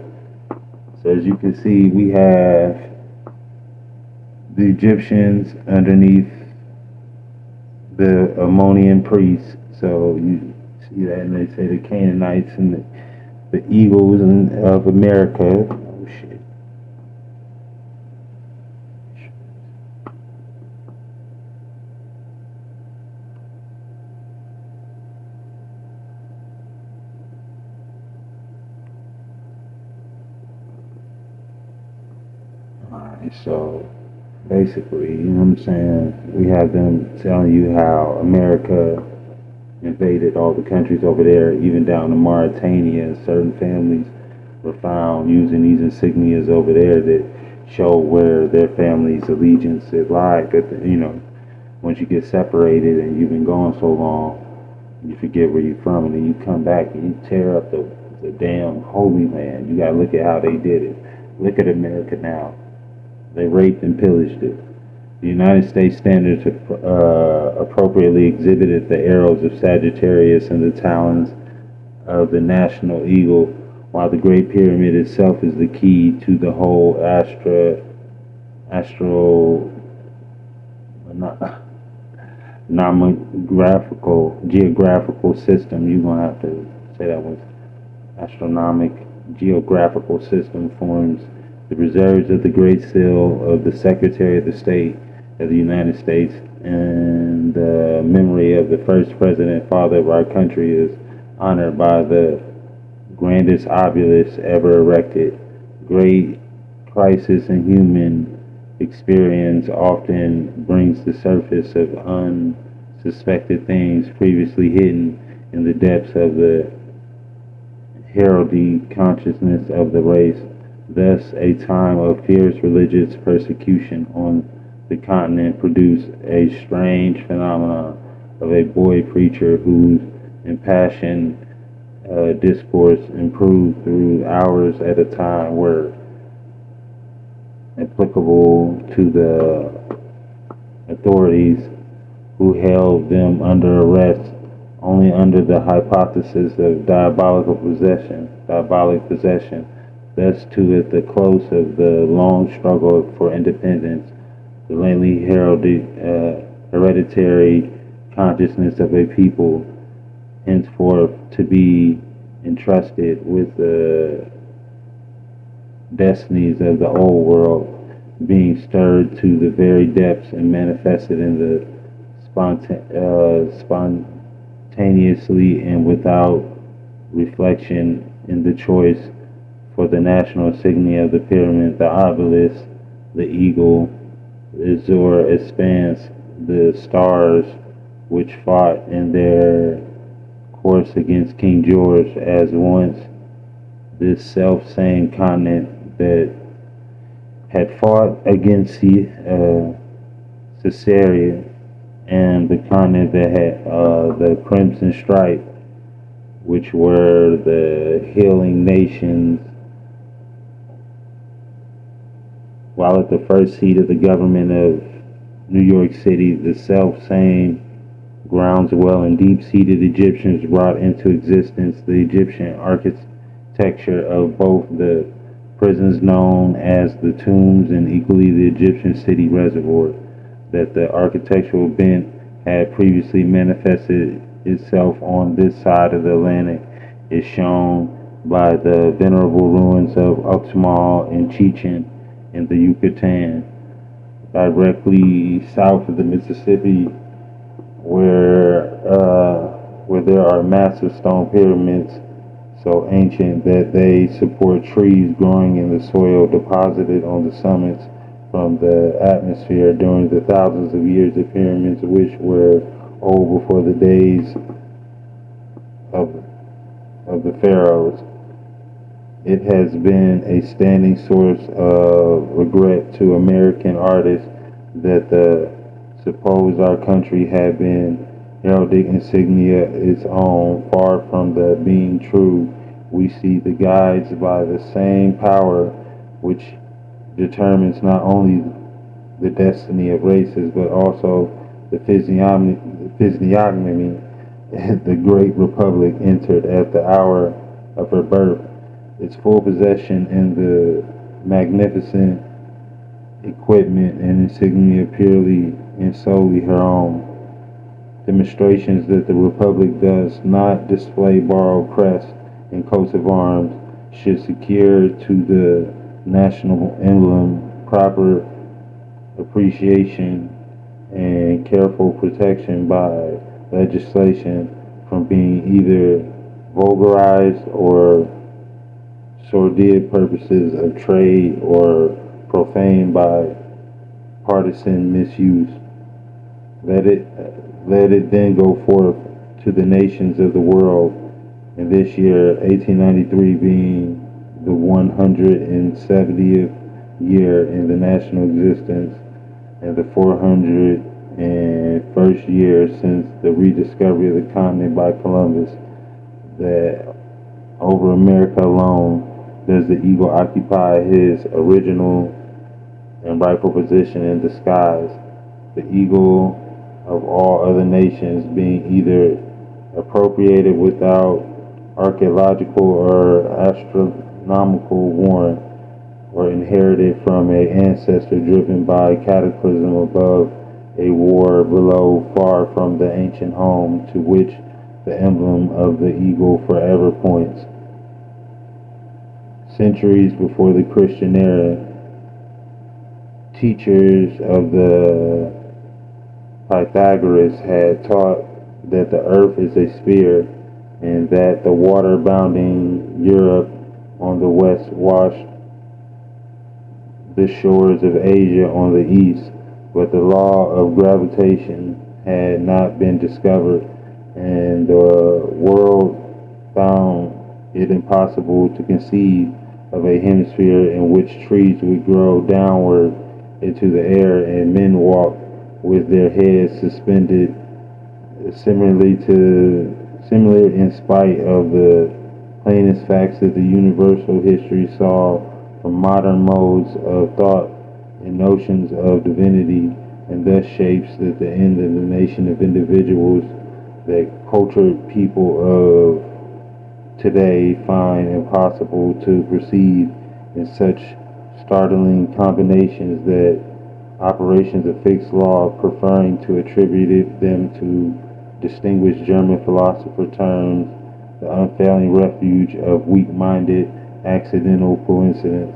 So as you can see, we have the Egyptians underneath the Ammonian priests. So you see that, and they say the Canaanites and the eagles of America. Oh shit. Alright, so basically, you know what I'm saying? We have them telling you how America invaded all the countries over there, even down to Mauritania. Certain families were found using these insignias over there that show where their family's allegiances lie. But once you get separated and you've been gone so long, you forget where you're from, and then you come back and you tear up the damn Holy Land. You gotta look at how they did it. Look at America now. They raped and pillaged it. The United States standards appropriately exhibited the arrows of Sagittarius and the talons of the national eagle, while the Great Pyramid itself is the key to the whole geographical system. You're going to have to say that was astronomic geographical system forms the reserves of the Great Seal of the Secretary of the State of the United States, and the memory of the first president, father of our country, is honored by the grandest obelisk ever erected. Great crisis in human experience often brings the surface of unsuspected things previously hidden in the depths of the heraldry consciousness of the race. Thus, a time of fierce religious persecution on the continent produced a strange phenomenon of a boy preacher whose impassioned discourse, improved through hours at a time, were applicable to the authorities, who held them under arrest only under the hypothesis of diabolic possession. Thus, too, at the close of the long struggle for independence, the lately hereditary consciousness of a people, henceforth to be entrusted with the destinies of the old world, being stirred to the very depths and manifested in the spontaneously and without reflection in the choice for the national insignia of the pyramid, the obelisk, the eagle, the azure expanse, the stars which fought in their course against King George, as once this self-same continent that had fought against Caesarea, and the continent that had the Crimson Stripe, which were the healing nations, while at the first seat of the government of New York City, the self-same groundswell and deep-seated Egyptians brought into existence the Egyptian architecture of both the prisons known as the tombs and equally the Egyptian city reservoir. That the architectural bent had previously manifested itself on this side of the Atlantic is shown by the venerable ruins of Uxmal and Chichen in the Yucatan, directly south of the Mississippi, where there are massive stone pyramids so ancient that they support trees growing in the soil deposited on the summits from the atmosphere during the thousands of years the pyramids, which were old before the days of, of the pharaohs. It has been a standing source of regret to American artists that the suppose our country had been heraldic insignia its own, far from the being true. We see the guides by the same power which determines not only the destiny of races, but also the physiognomy the great republic entered at the hour of her birth, its full possession in the magnificent equipment and insignia purely and solely her own. Demonstrations that the republic does not display borrowed crests and coats of arms should secure to the national emblem proper appreciation and careful protection by legislation from being either vulgarized or sordid purposes of trade or profaned by partisan misuse. Let it, let it then go forth to the nations of the world, and this year, 1893, being the 170th year in the national existence and the 401st year since the rediscovery of the continent by Columbus, that over America alone does the eagle occupy his original and rightful position in the skies, the eagle of all other nations being either appropriated without archaeological or astronomical warrant, or inherited from an ancestor driven by cataclysm above, a war below, far from the ancient home to which the emblem of the eagle forever points. Centuries before the Christian era, teachers of the Pythagoras had taught that the earth is a sphere and that the water bounding Europe on the west washed the shores of Asia on the east, but the law of gravitation had not been discovered, and the world found it impossible to conceive of a hemisphere in which trees would grow downward into the air and men walk with their heads suspended, similar in spite of the plainest facts that the universal history saw from modern modes of thought and notions of divinity, and thus shapes that the end of the nation of individuals that cultured people of today find impossible to perceive in such startling combinations that operations of fixed law, preferring to attribute them to distinguished German philosopher terms the unfailing refuge of weak-minded accidental coincidence.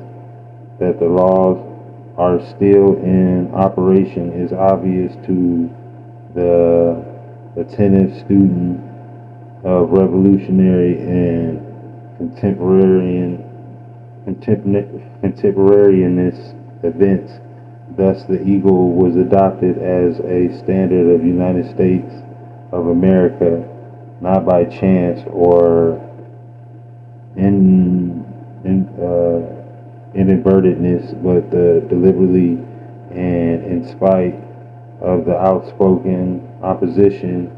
That the laws are still in operation is obvious to the attentive student of revolutionary and contemporaneous events. Thus, the eagle was adopted as a standard of United States of America, not by chance or inadvertentness, but deliberately and in spite of the outspoken opposition.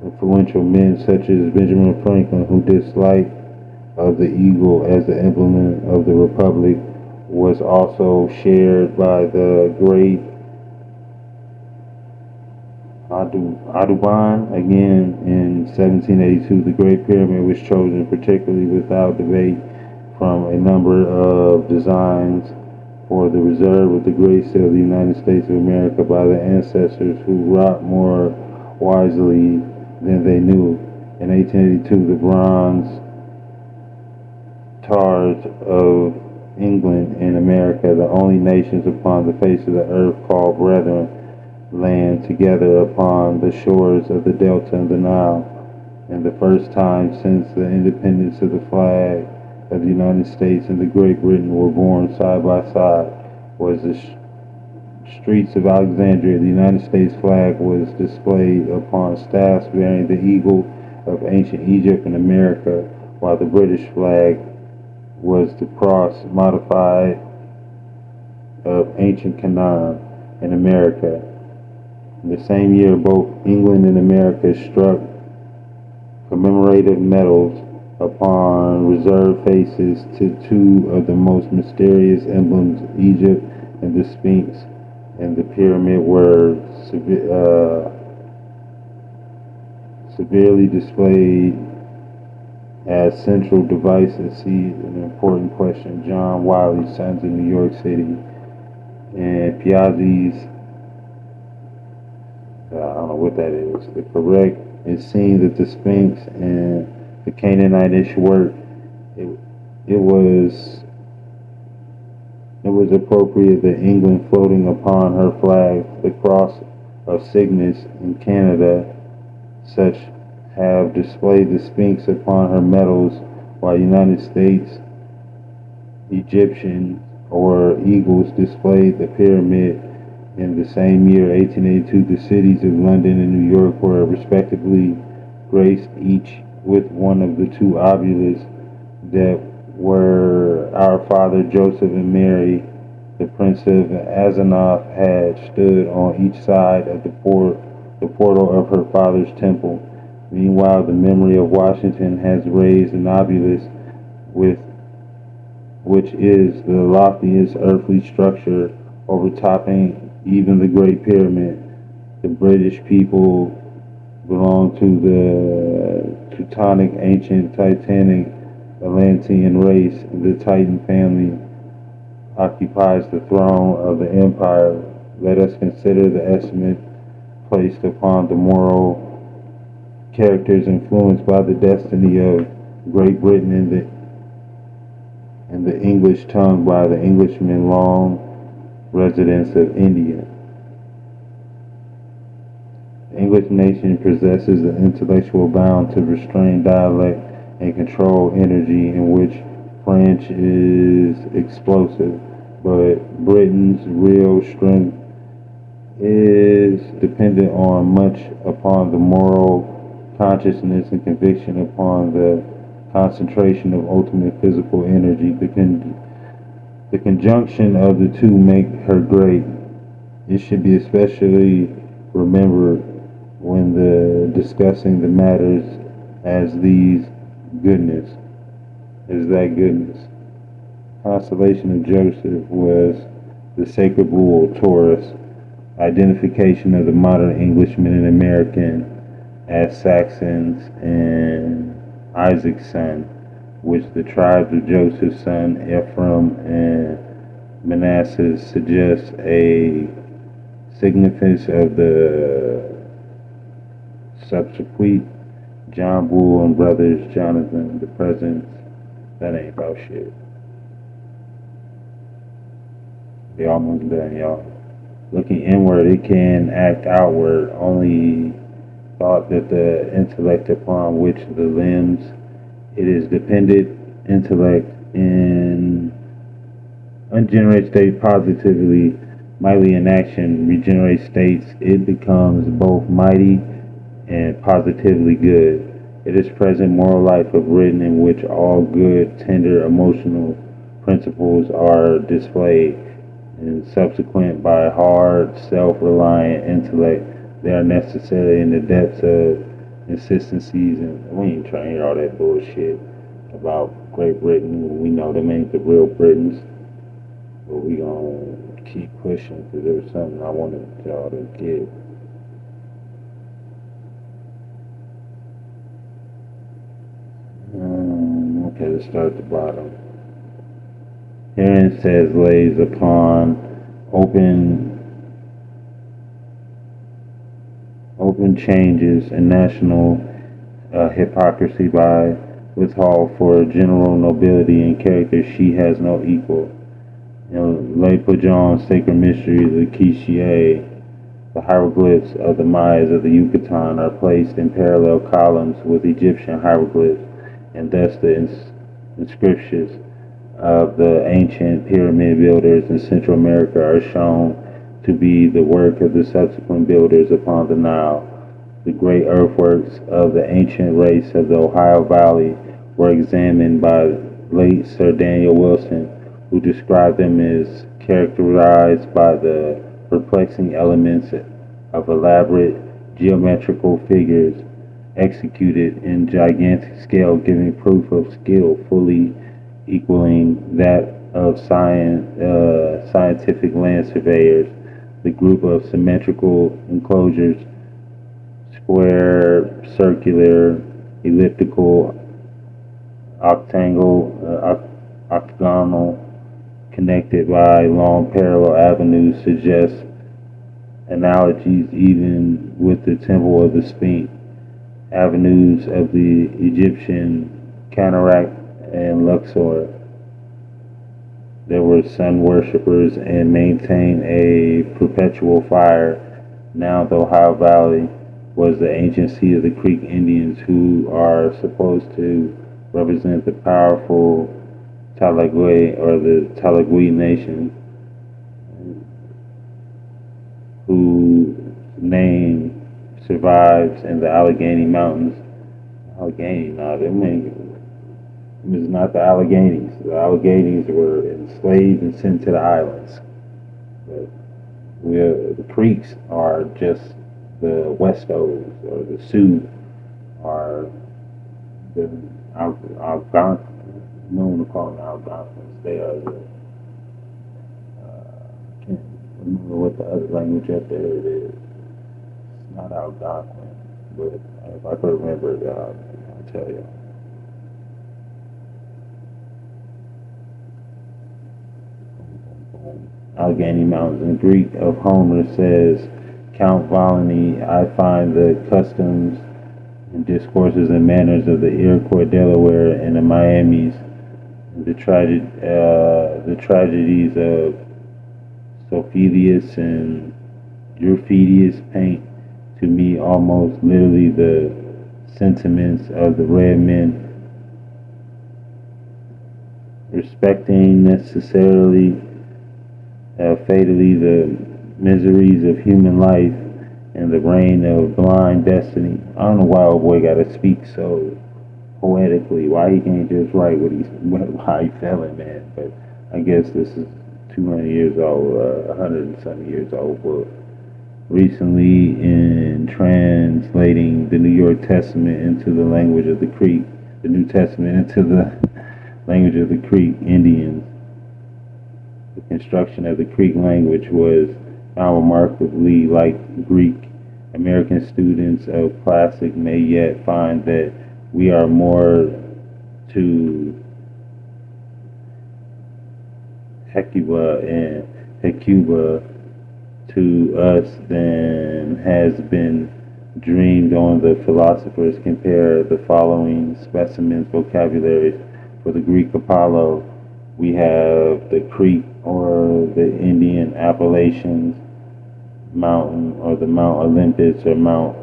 Influential men such as Benjamin Franklin, who disliked of the eagle as the emblem of the republic, was also shared by the great Audubon. Again, in 1782, the Great Pyramid was chosen particularly without debate from a number of designs for the reserve of the Great Seal of the United States of America by the ancestors who wrought more wisely than they knew. In 1882, the bronze Tars of England and America, the only nations upon the face of the earth called brethren, land together upon the shores of the Delta and the Nile. And the first time since the independence of the flag of the United States and the Great Britain were born side by side was the streets of Alexandria. The United States flag was displayed upon staffs bearing the eagle of ancient Egypt and America, while the British flag was the cross modified of ancient Canaan in America. In the same year, both England and America struck commemorative medals upon reserved faces to two of the most mysterious emblems. Egypt and the Sphinx and the pyramid were severely displayed as central devices. See, an important question. John Wiley, Sons of New York City, and Piazzi's, I don't know what that is. The correct is seeing that the Sphinx and the Canaanitish work, it was appropriate that England floating upon her flag the cross of Cygnus in Canada, such have displayed the Sphinx upon her medals, while United States Egyptian or eagles displayed the pyramid. In the same year, 1882, the cities of London and New York were respectively graced each with one of the two obelisks that were our father Joseph and Mary, the Prince of Asenath, had stood on each side of the portal of her father's temple. Meanwhile, the memory of Washington has raised an obelisk which is the loftiest earthly structure overtopping even the Great Pyramid. The British people belong to the Teutonic, ancient Titanic, Atlantean race. The Titan family occupies the throne of the empire. Let us consider the estimate placed upon the moral characters influenced by the destiny of Great Britain and the English tongue by the Englishmen, long residents of India. The English nation possesses the intellectual bound to restrain dialect and control energy, in which French is explosive, but Britain's real strength is dependent on much upon the moral consciousness and conviction upon the concentration of ultimate physical energy. The conjunction of the two make her great. It should be especially remembered when discussing the matters as these goodness. Is that goodness? Constellation of Joseph was the sacred bull Taurus, identification of the modern Englishman and American as Saxons, and Isaac's son, which the tribes of Joseph's son Ephraim and Manasseh suggests a significance of the subsequent John Bull and brothers Jonathan, the presence. That ain't about shit. They almost done, y'all. Looking inward, it can act outward. Only thought that the intellect upon which the limbs it is dependent, intellect in ungenerated state positively, mightily in action, regenerate states, it becomes both mighty and positively good. It is present moral life of written in which all good, tender, emotional principles are displayed, and subsequent by hard, self-reliant intellect. They are necessary in the depths of insistencies, and we ain't trying to hear all that bullshit about Great Britain. We know them ain't the real Britons, but we gonna keep pushing because there was something I wanted y'all to get. Okay, let's start at the bottom. Herein says lays upon open open changes and national hypocrisy by withhold for general nobility and character she has no equal. Le Pujon sacred mysteries of Quiche, the hieroglyphs of the Mayas of the Yucatan are placed in parallel columns with Egyptian hieroglyphs, and thus the inscriptions of the ancient pyramid builders in Central America are shown to be the work of the subsequent builders upon the Nile. The great earthworks of the ancient race of the Ohio Valley were examined by late Sir Daniel Wilson, who described them as characterized by the perplexing elements of elaborate geometrical figures executed in gigantic scale, giving proof of skill fully equaling that of scientific land surveyors. The group of symmetrical enclosures, square, circular, elliptical, octagonal, connected by long parallel avenues, suggests analogies even with the Temple of the Sphinx, avenues of the Egyptian cataract and Luxor. There were sun worshippers and maintained a perpetual fire. Now the Ohio Valley was the ancient seat of the Creek Indians, who are supposed to represent the powerful Talagwe or the Talagwe nation, whose name survives in the Allegheny Mountains. Allegheny, no, it was not the Alleghenies. The Alleghenies were enslaved and sent to the islands. But the Creeks are just the Westos, or the Sioux, are the Algonquins, known to call them Algonquins. They are the, I can't remember what the other language up there it is. It's not Algonquin, but if I could remember it, I'll tell you. Allegheny Mountains. In Greek of Homer says, Count Volney, I find the customs and discourses and manners of the Iroquois, Delaware, and the Miamis, the tragedies of Sophilius and Euphedius paint to me almost literally the sentiments of the red men, respecting necessarily fatally the miseries of human life and the reign of blind destiny. I don't know why old boy gotta speak so poetically. Why he can't just write how he feeling, man? But I guess this is 200 years old, 100 and some years old book. Recently, in translating the New York Testament into the language of the Creek, the New Testament into the language of the Creek Indians, the construction of the Creek language was found remarkably like Greek. American students of classic may yet find that we are more to Hecuba and Hecuba to us than has been dreamed on. The philosophers compare the following specimens vocabularies for the Greek Apollo. We have the Creek or the Indian Appalachians mountain, or the Mount Olympus or Mount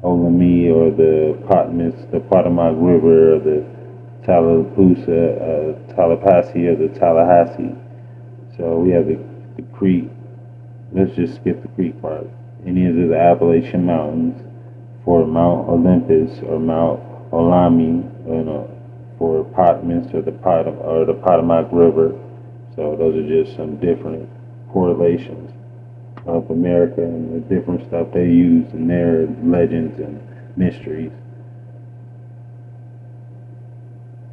Olemi, or the Potomac River, or the Tallahassee, or the Tallahassee. So we have the Creek. Let's just skip the Creek part. Any of the Appalachian Mountains for Mount Olympus or Mount Olami, for Potmans or the Potomac River. So those are just some different correlations of America and the different stuff they use in their legends and mysteries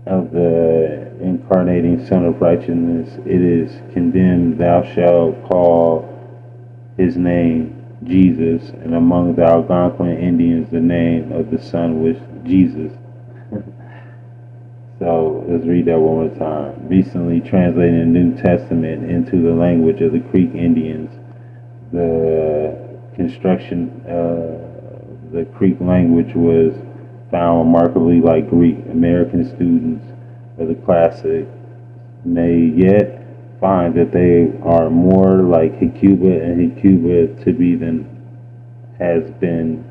of the incarnating Son of Righteousness. It is condemned, thou shalt call his name Jesus, and among the Algonquin Indians the name of the Son was Jesus. So let's read that one more time. Recently translating the New Testament into the language of the Creek Indians, the construction. The Greek language was found remarkably like Greek. American students of the classic may yet find that they are more like Hecuba and Hecuba to be than has been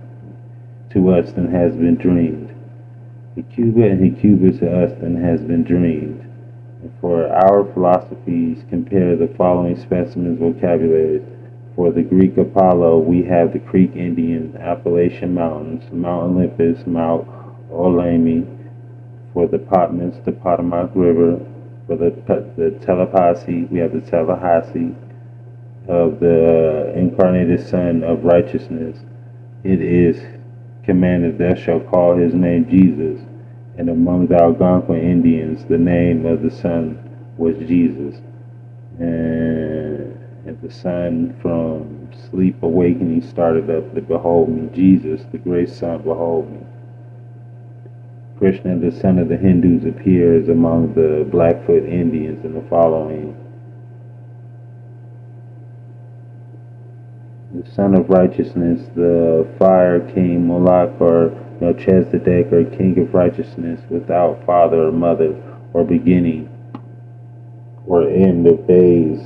to us than has been dreamed. Hecuba and Hecuba to us than has been dreamed. And for our philosophies, compare the following specimens vocabularies. For the Greek Apollo, we have the Creek Indian Appalachian Mountains, Mount Olympus, Mount Olami. For the Potmans, the Potomac River. For the Tallahassee, we have the Tallahassee of the incarnated Son of Righteousness. It is commanded, thou shalt call his name Jesus. And among the Algonquin Indians, the name of the Son was Jesus. And the Son from sleep awakening started up to behold me. Jesus, the great Son, behold me. Krishna, the son of the Hindus, appears among the Blackfoot Indians in the following. The Son of Righteousness, the Fire King, Moloch, or Melchizedek, or King of Righteousness, without father or mother, or beginning, or end of days,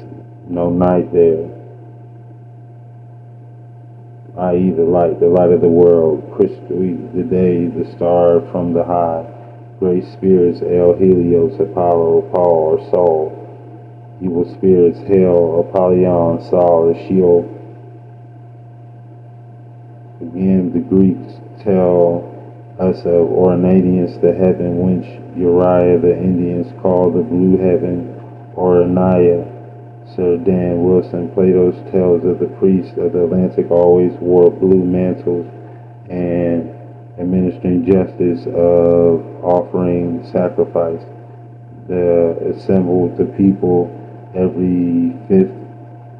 no night there, i.e. the light of the world, the day, the star from the high, great spirits, El, Helios, Apollo, Paul, or Saul, evil spirits, Hell, Apollyon, Saul, or Sheol. Again, the Greeks tell us of Ornadius, the heaven which Uriah the Indians call the blue heaven, or Anaya. Sir Dan Wilson, Plato's tells of the priests of the Atlantic always wore blue mantles and administering justice of offering sacrifice. Assembled the people every 5th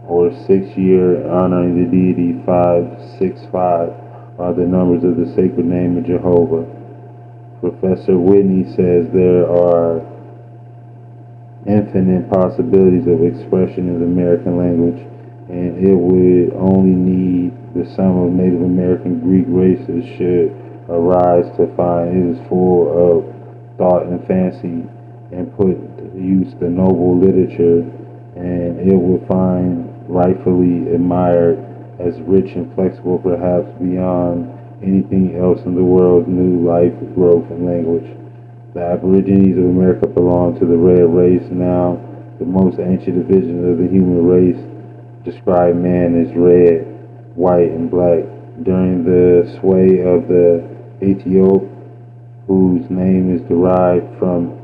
or 6th year, honoring the deity. 565 are the numbers of the sacred name of Jehovah. Professor Whitney says there are infinite possibilities of expression in the American language, and it would only need the sum of Native American Greek races should arise to find it is full of thought and fancy, and put to use the noble literature, and it would find rightfully admired as rich and flexible, perhaps beyond anything else in the world, new life, growth, and language. The Aborigines of America belong to the red race. Now, the most ancient divisions of the human race describe man as red, white, and black. During the sway of the Ethiop, whose name is derived from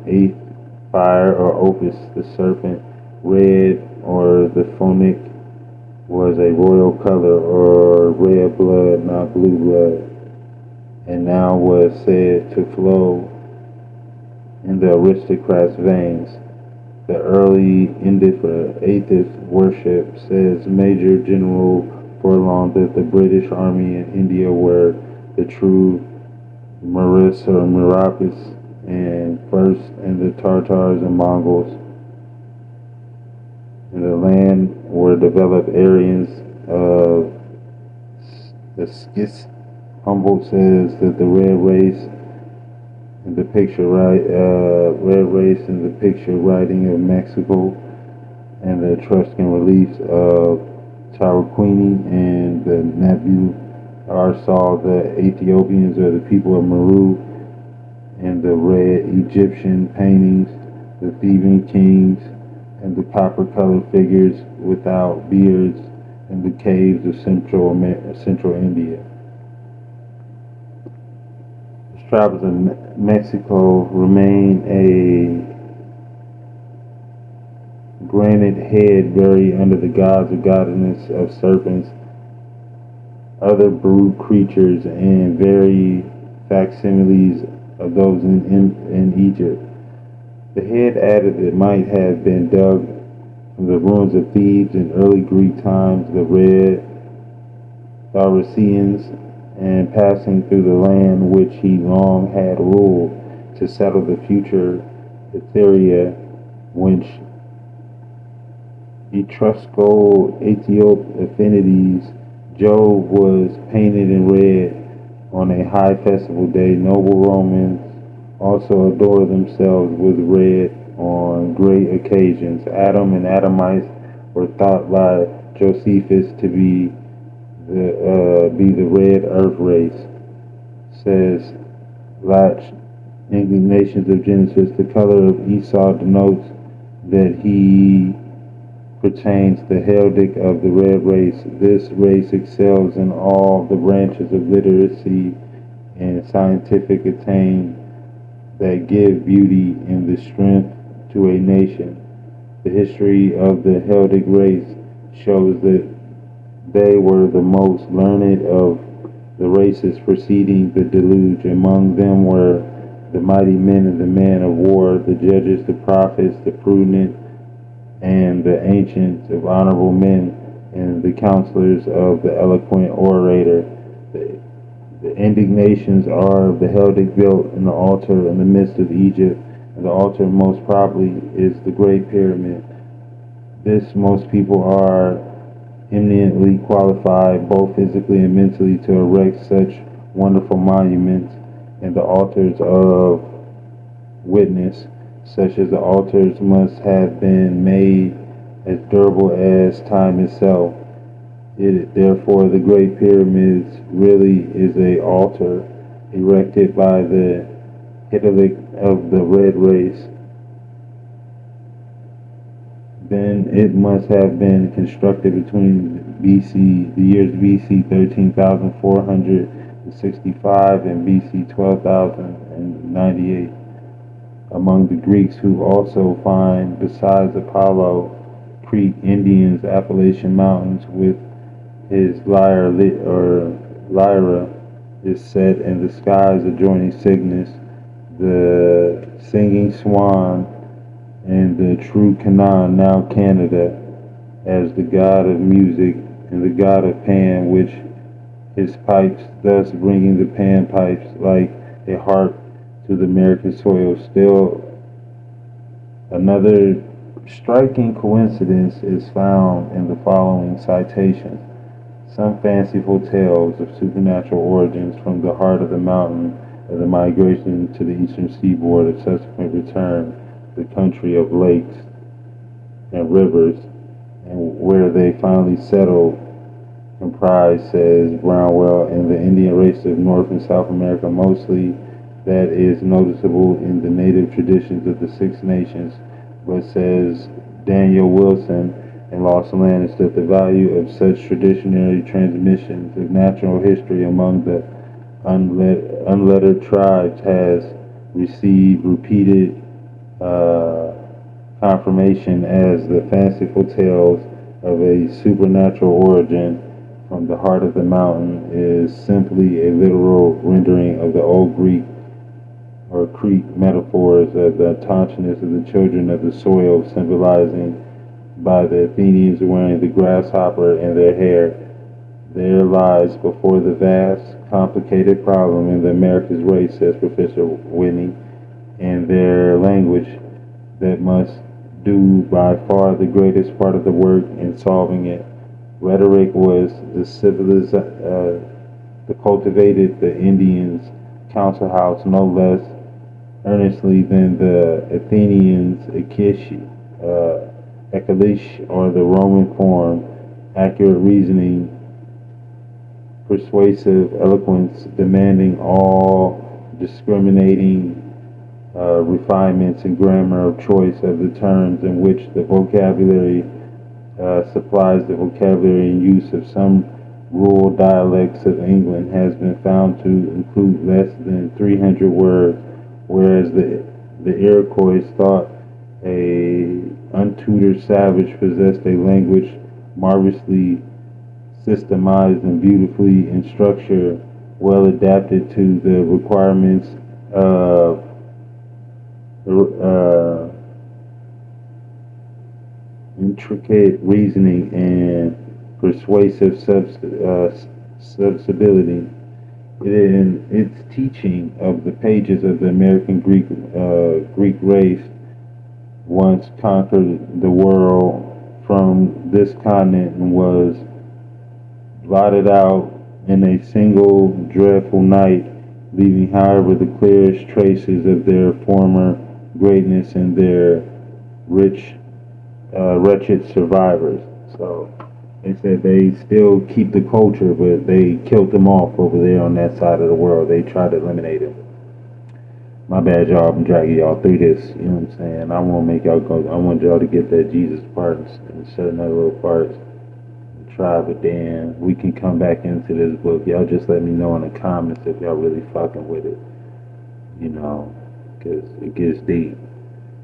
fire or opus, the serpent, red, or the phonic, was a royal color, or red blood, not blue blood, and now was said to flow in the aristocrat's veins. The early atheist worship, says Major General Furlong, that the British Army in India were the true Maris or Mirapis, and first, and the Tartars and Mongols. In the land were developed Aryans of the Skis. Humboldt says that the red race in the picture writing of Mexico, and the Etruscan reliefs of Tawaquini and the Nabu saw the Ethiopians or the people of Meru, and the red Egyptian paintings, the Theban kings, and the copper-colored figures without beards in the caves of Central India. Tribes of Mexico remain a granite head buried under the gods or goddess of serpents, other brute creatures, and very facsimiles of those in Egypt. The head added it might have been dug from the ruins of Thebes in early Greek times. The red Thracians, and passing through the land which he long had ruled, to settle the future Etheria, which Etrusco Ethiop affinities Jove was painted in red on a high festival day. Noble Romans also adore themselves with red on great occasions. Adam and Adamites were thought by Josephus to be the red earth race. Says Lach, Indignations of Genesis. The color of Esau denotes that he pertains the Heldic of the red race. This race excels in all the branches of literacy and scientific attain that give beauty and the strength to a nation. The history of the Heldic race shows that they were the most learned of the races preceding the deluge. Among them were the mighty men and the men of war, the judges, the prophets, the prudent, and the ancients of honorable men, and the counselors of the eloquent orator. The indignations are of the Heldic built in the altar in the midst of Egypt, and the altar most probably is the Great Pyramid. This most people are eminently qualified, both physically and mentally, to erect such wonderful monuments, and the altars of witness, such as the altars must have been made as durable as time itself. Therefore, the Great Pyramids really is a altar erected by the Hittites of the red race. Then it must have been constructed between the years BC 13,465 and BC 12,098. Among the Greeks, who also find, besides Apollo, Crete, Indians, Appalachian Mountains with his lyra is set in the skies adjoining Cygnus, the singing swan, and the true Canaan, now Canada, as the god of music, and the god of Pan, which his pipes, thus bringing the Pan pipes like a harp to the American soil. Still another striking coincidence is found in the following citations. Some fanciful tales of supernatural origins from the heart of the mountain of the migration to the eastern seaboard of subsequent return, the country of lakes and rivers, and where they finally settled, comprise, says Brownwell, in the Indian race of North and South America mostly, that is noticeable in the native traditions of the Six Nations, but says Daniel Wilson in Lost Land is that the value of such traditionary transmissions of natural history among the unlettered tribes has received repeated confirmation as the fanciful tales of a supernatural origin from the heart of the mountain is simply a literal rendering of the old Greek or Creek metaphors of the tauntness of the children of the soil, symbolizing by the Athenians wearing the grasshopper in their hair. There lies before the vast, complicated problem in the America's race, says Professor Whitney, and their language that must do by far the greatest part of the work in solving it. Rhetoric was the cultivated the Indians' council house no less earnestly than the Athenians' ekalish, or the Roman form, accurate reasoning, persuasive eloquence, demanding all discriminating refinements and grammar of choice of the terms in which the vocabulary supplies the vocabulary and use of some rural dialects of England has been found to include less than 300 words, whereas the Iroquois thought a untutored savage possessed a language marvelously systemized and beautifully in structure, well adapted to the requirements of intricate reasoning and persuasive subsibility. In its teaching of the pages of the American Greek race once conquered the world from this continent and was blotted out in a single dreadful night, leaving, however, the clearest traces of their former greatness and their rich, wretched survivors. So they said they still keep the culture, but they killed them off over there on that side of the world. They tried to eliminate them. My bad, y'all. I'm dragging y'all through this. You know what I'm saying? I want to make y'all go. I want y'all to get that Jesus part instead of another little parts. Try, but then we can come back into this book. Y'all just let me know in the comments if y'all really fucking with it. You know, because it gets deep.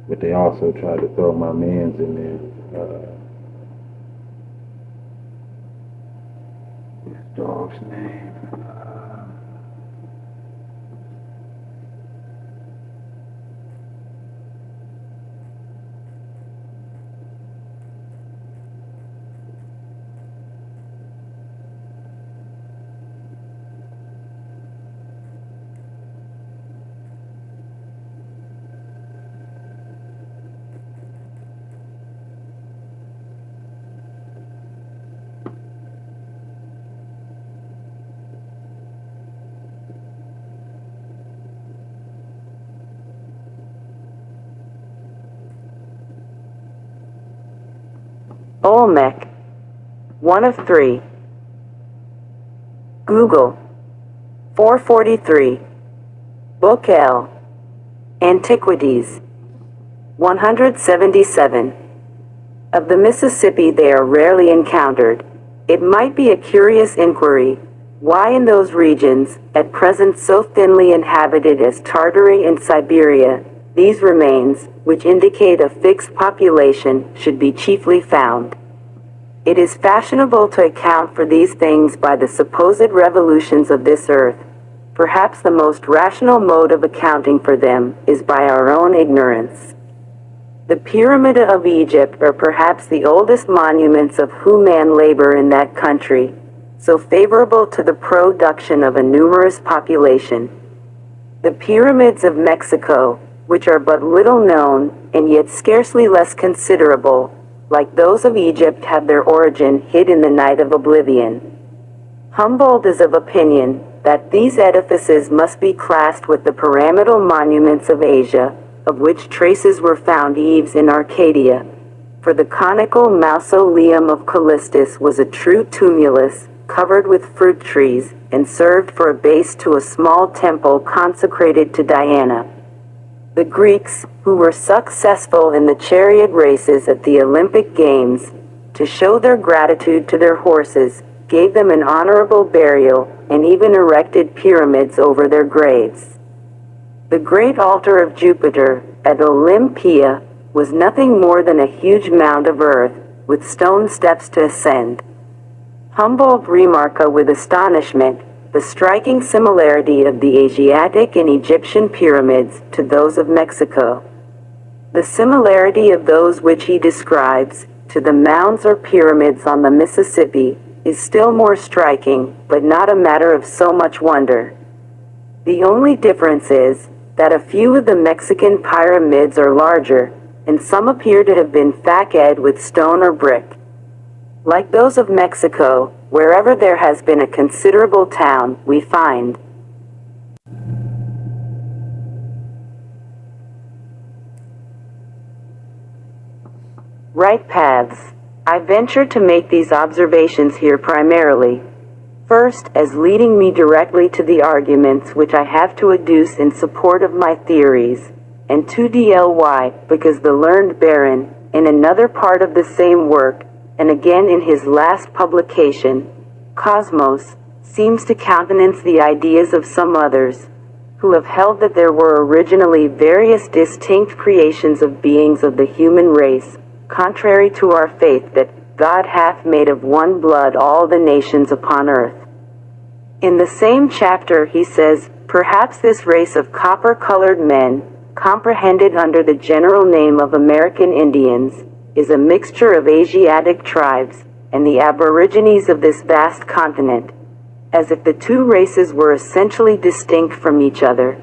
But they also tried to throw my mans in there. This dog's name. Olmec. 1 of 3. Google. 443. Book L. Antiquities. 177. Of the Mississippi they are rarely encountered. It might be a curious inquiry, why in those regions, at present so thinly inhabited as Tartary and Siberia, these remains, which indicate a fixed population, should be chiefly found. It is fashionable to account for these things by the supposed revolutions of this earth. Perhaps the most rational mode of accounting for them is by our own ignorance. The Pyramids of Egypt are perhaps the oldest monuments of human labor in that country, so favorable to the production of a numerous population. The Pyramids of Mexico, which are but little known, and yet scarcely less considerable, like those of Egypt, have their origin hid in the night of oblivion. Humboldt is of opinion that these edifices must be classed with the pyramidal monuments of Asia, of which traces were found eves in Arcadia, for the conical mausoleum of Callistus was a true tumulus, covered with fruit trees, and served for a base to a small temple consecrated to Diana. The Greeks, who were successful in the chariot races at the Olympic Games, to show their gratitude to their horses, gave them an honorable burial, and even erected pyramids over their graves. The great altar of Jupiter, at Olympia, was nothing more than a huge mound of earth, with stone steps to ascend. Humboldt remarked with astonishment the striking similarity of the Asiatic and Egyptian pyramids to those of Mexico. The similarity of those which he describes to the mounds or pyramids on the Mississippi is still more striking, but not a matter of so much wonder. The only difference is that a few of the Mexican pyramids are larger, and some appear to have been facade with stone or brick. Like those of Mexico, wherever there has been a considerable town, we find right paths. I venture to make these observations here primarily, first, as leading me directly to the arguments which I have to adduce in support of my theories, and 2dly, because the learned Baron, in another part of the same work, and again in his last publication, Cosmos, seems to countenance the ideas of some others, who have held that there were originally various distinct creations of beings of the human race, contrary to our faith that God hath made of one blood all the nations upon earth. In the same chapter he says, perhaps this race of copper-colored men, comprehended under the general name of American Indians, is a mixture of Asiatic tribes, and the aborigines of this vast continent, as if the two races were essentially distinct from each other,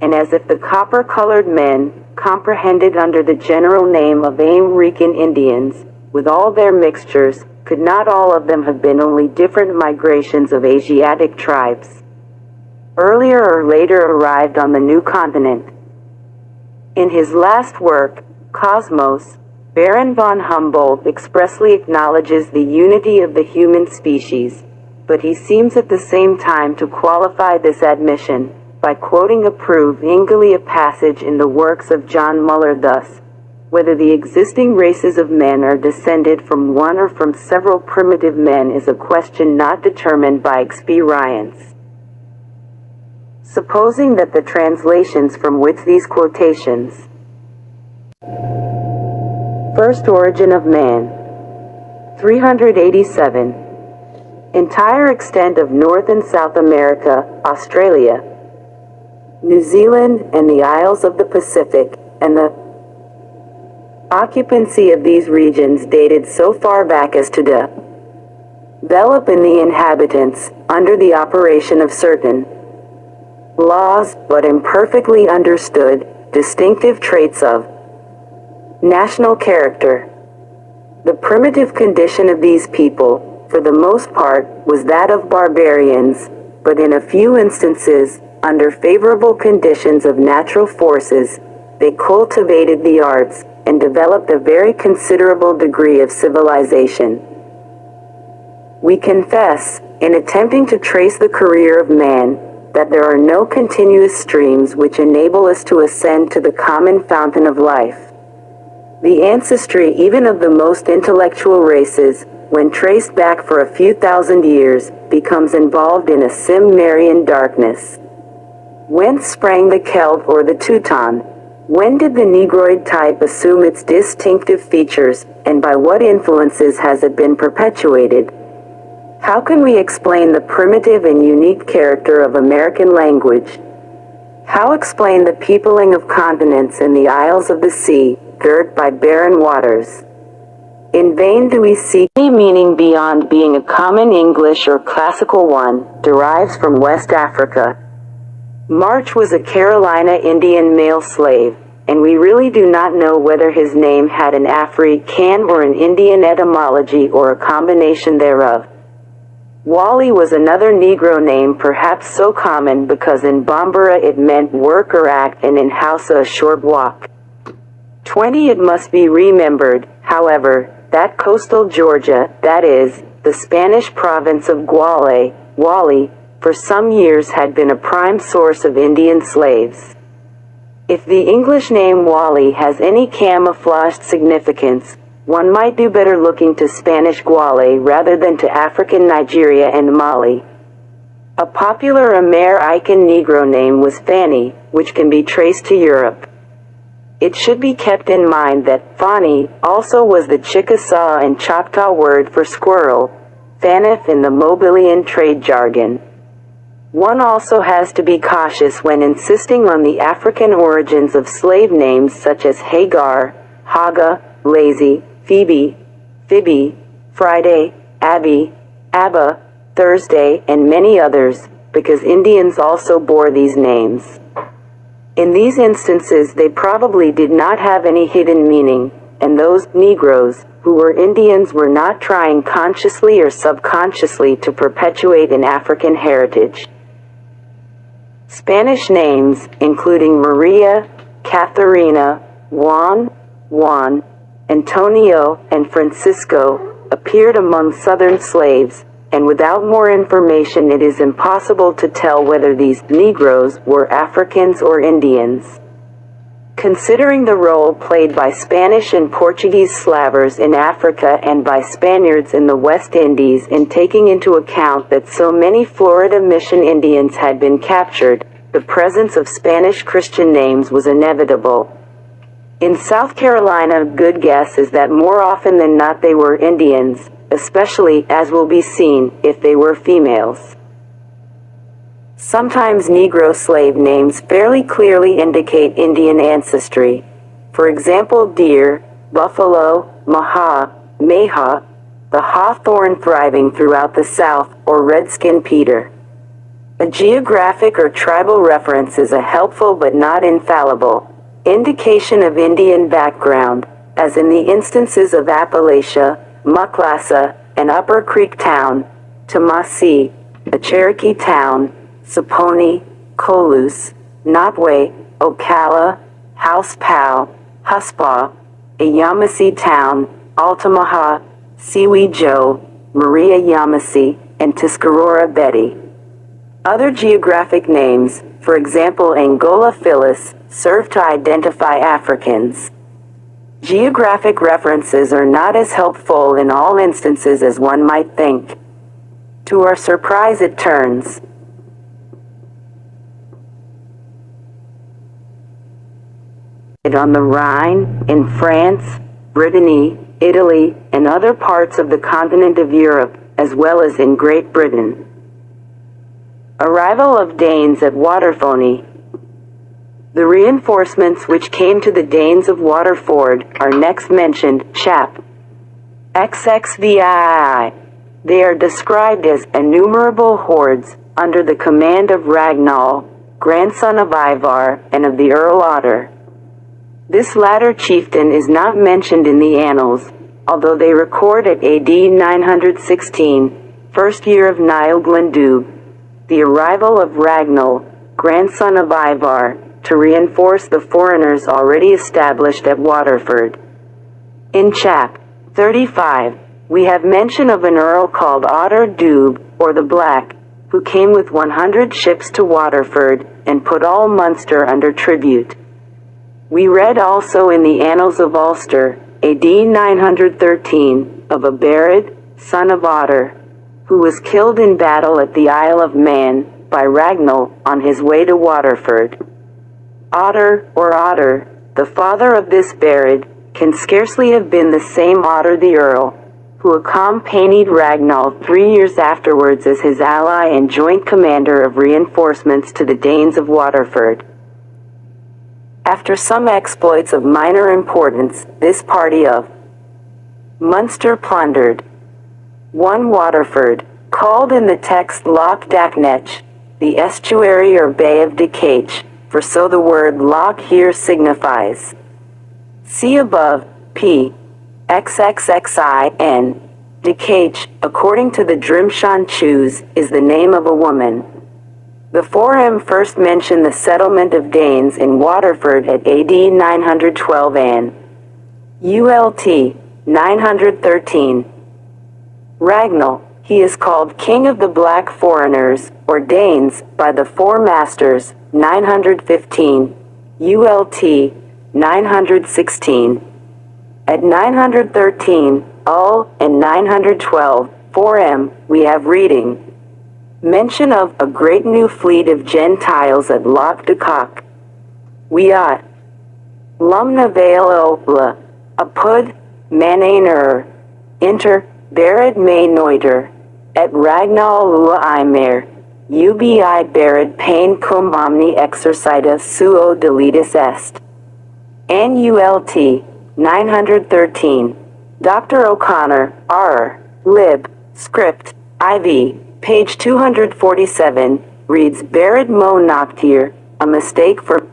and as if the copper-colored men, comprehended under the general name of American Indians, with all their mixtures, Could not all of them have been only different migrations of Asiatic tribes, earlier or later arrived on the new continent? In his last work, Cosmos, Baron von Humboldt expressly acknowledges the unity of the human species, but he seems at the same time to qualify this admission by quoting approvingly a passage in the works of John Muller thus: whether the existing races of men are descended from one or from several primitive men is a question not determined by experience. Supposing that the translations from which these quotations: First Origin of Man, 387, entire extent of North and South America, Australia, New Zealand, and the Isles of the Pacific, and the occupancy of these regions dated so far back as to develop in the inhabitants, under the operation of certain laws, but imperfectly understood, distinctive traits of national character. The primitive condition of these people, for the most part, was that of barbarians, but in a few instances, under favorable conditions of natural forces, they cultivated the arts, and developed a very considerable degree of civilization. We confess, in attempting to trace the career of man, that there are no continuous streams which enable us to ascend to the common fountain of life. The ancestry even of the most intellectual races, when traced back for a few thousand years, becomes involved in a Cimmerian darkness. Whence sprang the Celt or the Teuton? When did the Negroid type assume its distinctive features, and by what influences has it been perpetuated? How can we explain the primitive and unique character of American language? How explain the peopling of continents and the isles of the sea, girt by barren waters? In vain do we seek any meaning beyond being a common English or classical one, derives from West Africa. March was a Carolina Indian male slave, and we really do not know whether his name had an African or an Indian etymology or a combination thereof. Wally was another Negro name, perhaps so common because in Bambara it meant work or act and in Hausa a short walk. 20 It must be remembered, however, that coastal Georgia, that is, the Spanish province of Wally, for some years had been a prime source of Indian slaves. If the English name Wally has any camouflaged significance, one might do better looking to Spanish Guale rather than to African Nigeria and Mali. A popular American Negro name was Fanny, which can be traced to Europe. It should be kept in mind that Fanny also was the Chickasaw and Choctaw word for squirrel, Fanif in the Mobilian trade jargon. One also has to be cautious when insisting on the African origins of slave names such as Hagar, Haga, Lazy, Phoebe, Phoebe, Friday, Abby, Abba, Thursday, and many others, because Indians also bore these names. In these instances they probably did not have any hidden meaning, and those Negroes who were Indians were not trying consciously or subconsciously to perpetuate an African heritage. Spanish names, including Maria, Catharina, Juan, Antonio, and Francisco, appeared among Southern slaves, and without more information it is impossible to tell whether these Negroes were Africans or Indians. Considering the role played by Spanish and Portuguese slavers in Africa and by Spaniards in the West Indies, and taking into account that so many Florida mission Indians had been captured, the presence of Spanish Christian names was inevitable. In South Carolina, a good guess is that more often than not they were Indians, especially, as will be seen, if they were females. Sometimes Negro slave names fairly clearly indicate Indian ancestry. For example, Deer, Buffalo, Maha, the hawthorn thriving throughout the South, or Redskin Peter. A geographic or tribal reference is a helpful but not infallible indication of Indian background, as in the instances of Appalachia, Mucklassa, an Upper Creek town, Tomasi, a Cherokee town, Saponi, Colus, Notway, Ocala, Housepau, Huspaw, a Yamasee town, Altamaha, Siwi Joe, Maria Yamasee, and Tuscarora Betty. Other geographic names, for example Angola Phyllis, serve to identify Africans. Geographic references are not as helpful in all instances as one might think. To our surprise it turns on the Rhine, in France, Brittany, Italy, and other parts of the continent of Europe, as well as in Great Britain. Arrival of Danes at Waterford. The reinforcements which came to the Danes of Waterford are next mentioned, chap. XXVII. They are described as innumerable hordes, under the command of Ragnall, grandson of Ivar, and of the Earl Otter. This latter chieftain is not mentioned in the annals, although they record at AD 916, first year of Niall Glendubh, the arrival of Ragnall, grandson of Ivar, to reinforce the foreigners already established at Waterford. In chap. 35, we have mention of an earl called Otter Dubh, or the Black, who came with 100 ships to Waterford, and put all Munster under tribute. We read also in the Annals of Ulster, AD 913, of a Bered, son of Otter, who was killed in battle at the Isle of Man, by Ragnall, on his way to Waterford. Otter, or Otter, the father of this Bered, can scarcely have been the same Otter the Earl, who accompanied Ragnall 3 years afterwards as his ally and joint commander of reinforcements to the Danes of Waterford. After some exploits of minor importance, this party of Munster plundered 1. Waterford, called in the text Loch Daknech, the estuary or bay of Decach, for so the word loch here signifies. See above, p. XXXIN. Decach, according to the Drimshan Chews, is the name of a woman. The Forum first mention the settlement of Danes in Waterford at AD 912 and ULT 913. Ragnall, he is called King of the Black Foreigners, or Danes, by the Four Masters, 915, ULT 916. At 913, UL, and 912, 4M, we have reading. Mention of a great new fleet of Gentiles at Loch Decach. We ought. Lumna Vale Opla, Apud, Manainer, Inter, Bered May Neuter, et Ragnall Lua Imer, ubi Bered Pain cum omni exercita suo deletus est. NULT, 913. Dr. O'Connor, R. Lib. Script, IV, page 247, reads Bered Mo Noctir, a mistake for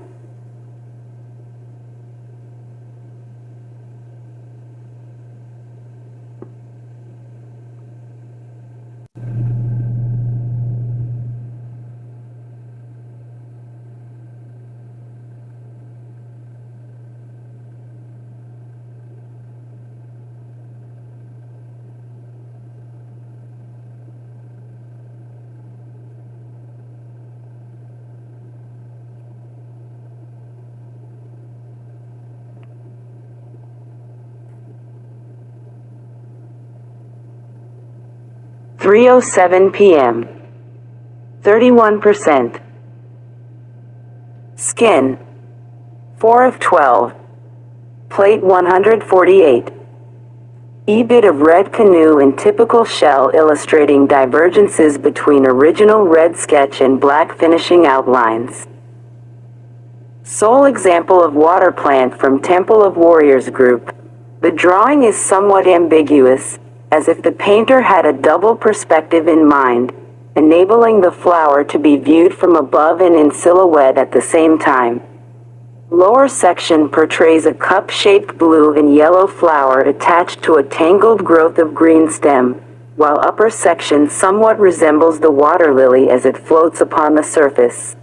.307 p.m. 31%. Skin. 4 of 12. Plate 148. E-bit of red canoe in typical shell illustrating divergences between original red sketch and black finishing outlines. Sole example of water plant from Temple of Warriors group. The drawing is somewhat ambiguous, as if the painter had a double perspective in mind, enabling the flower to be viewed from above and in silhouette at the same time. Lower section portrays a cup-shaped blue and yellow flower attached to a tangled growth of green stem, while upper section somewhat resembles the water lily as it floats upon the surface.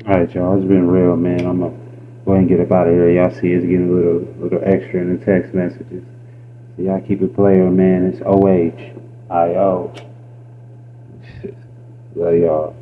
Alright, y'all, it's been real, man. I'm gonna go ahead and get up out of here. Y'all see it's getting a little extra in the text messages. So y'all keep it player, man. It's OH. IO. Love y'all.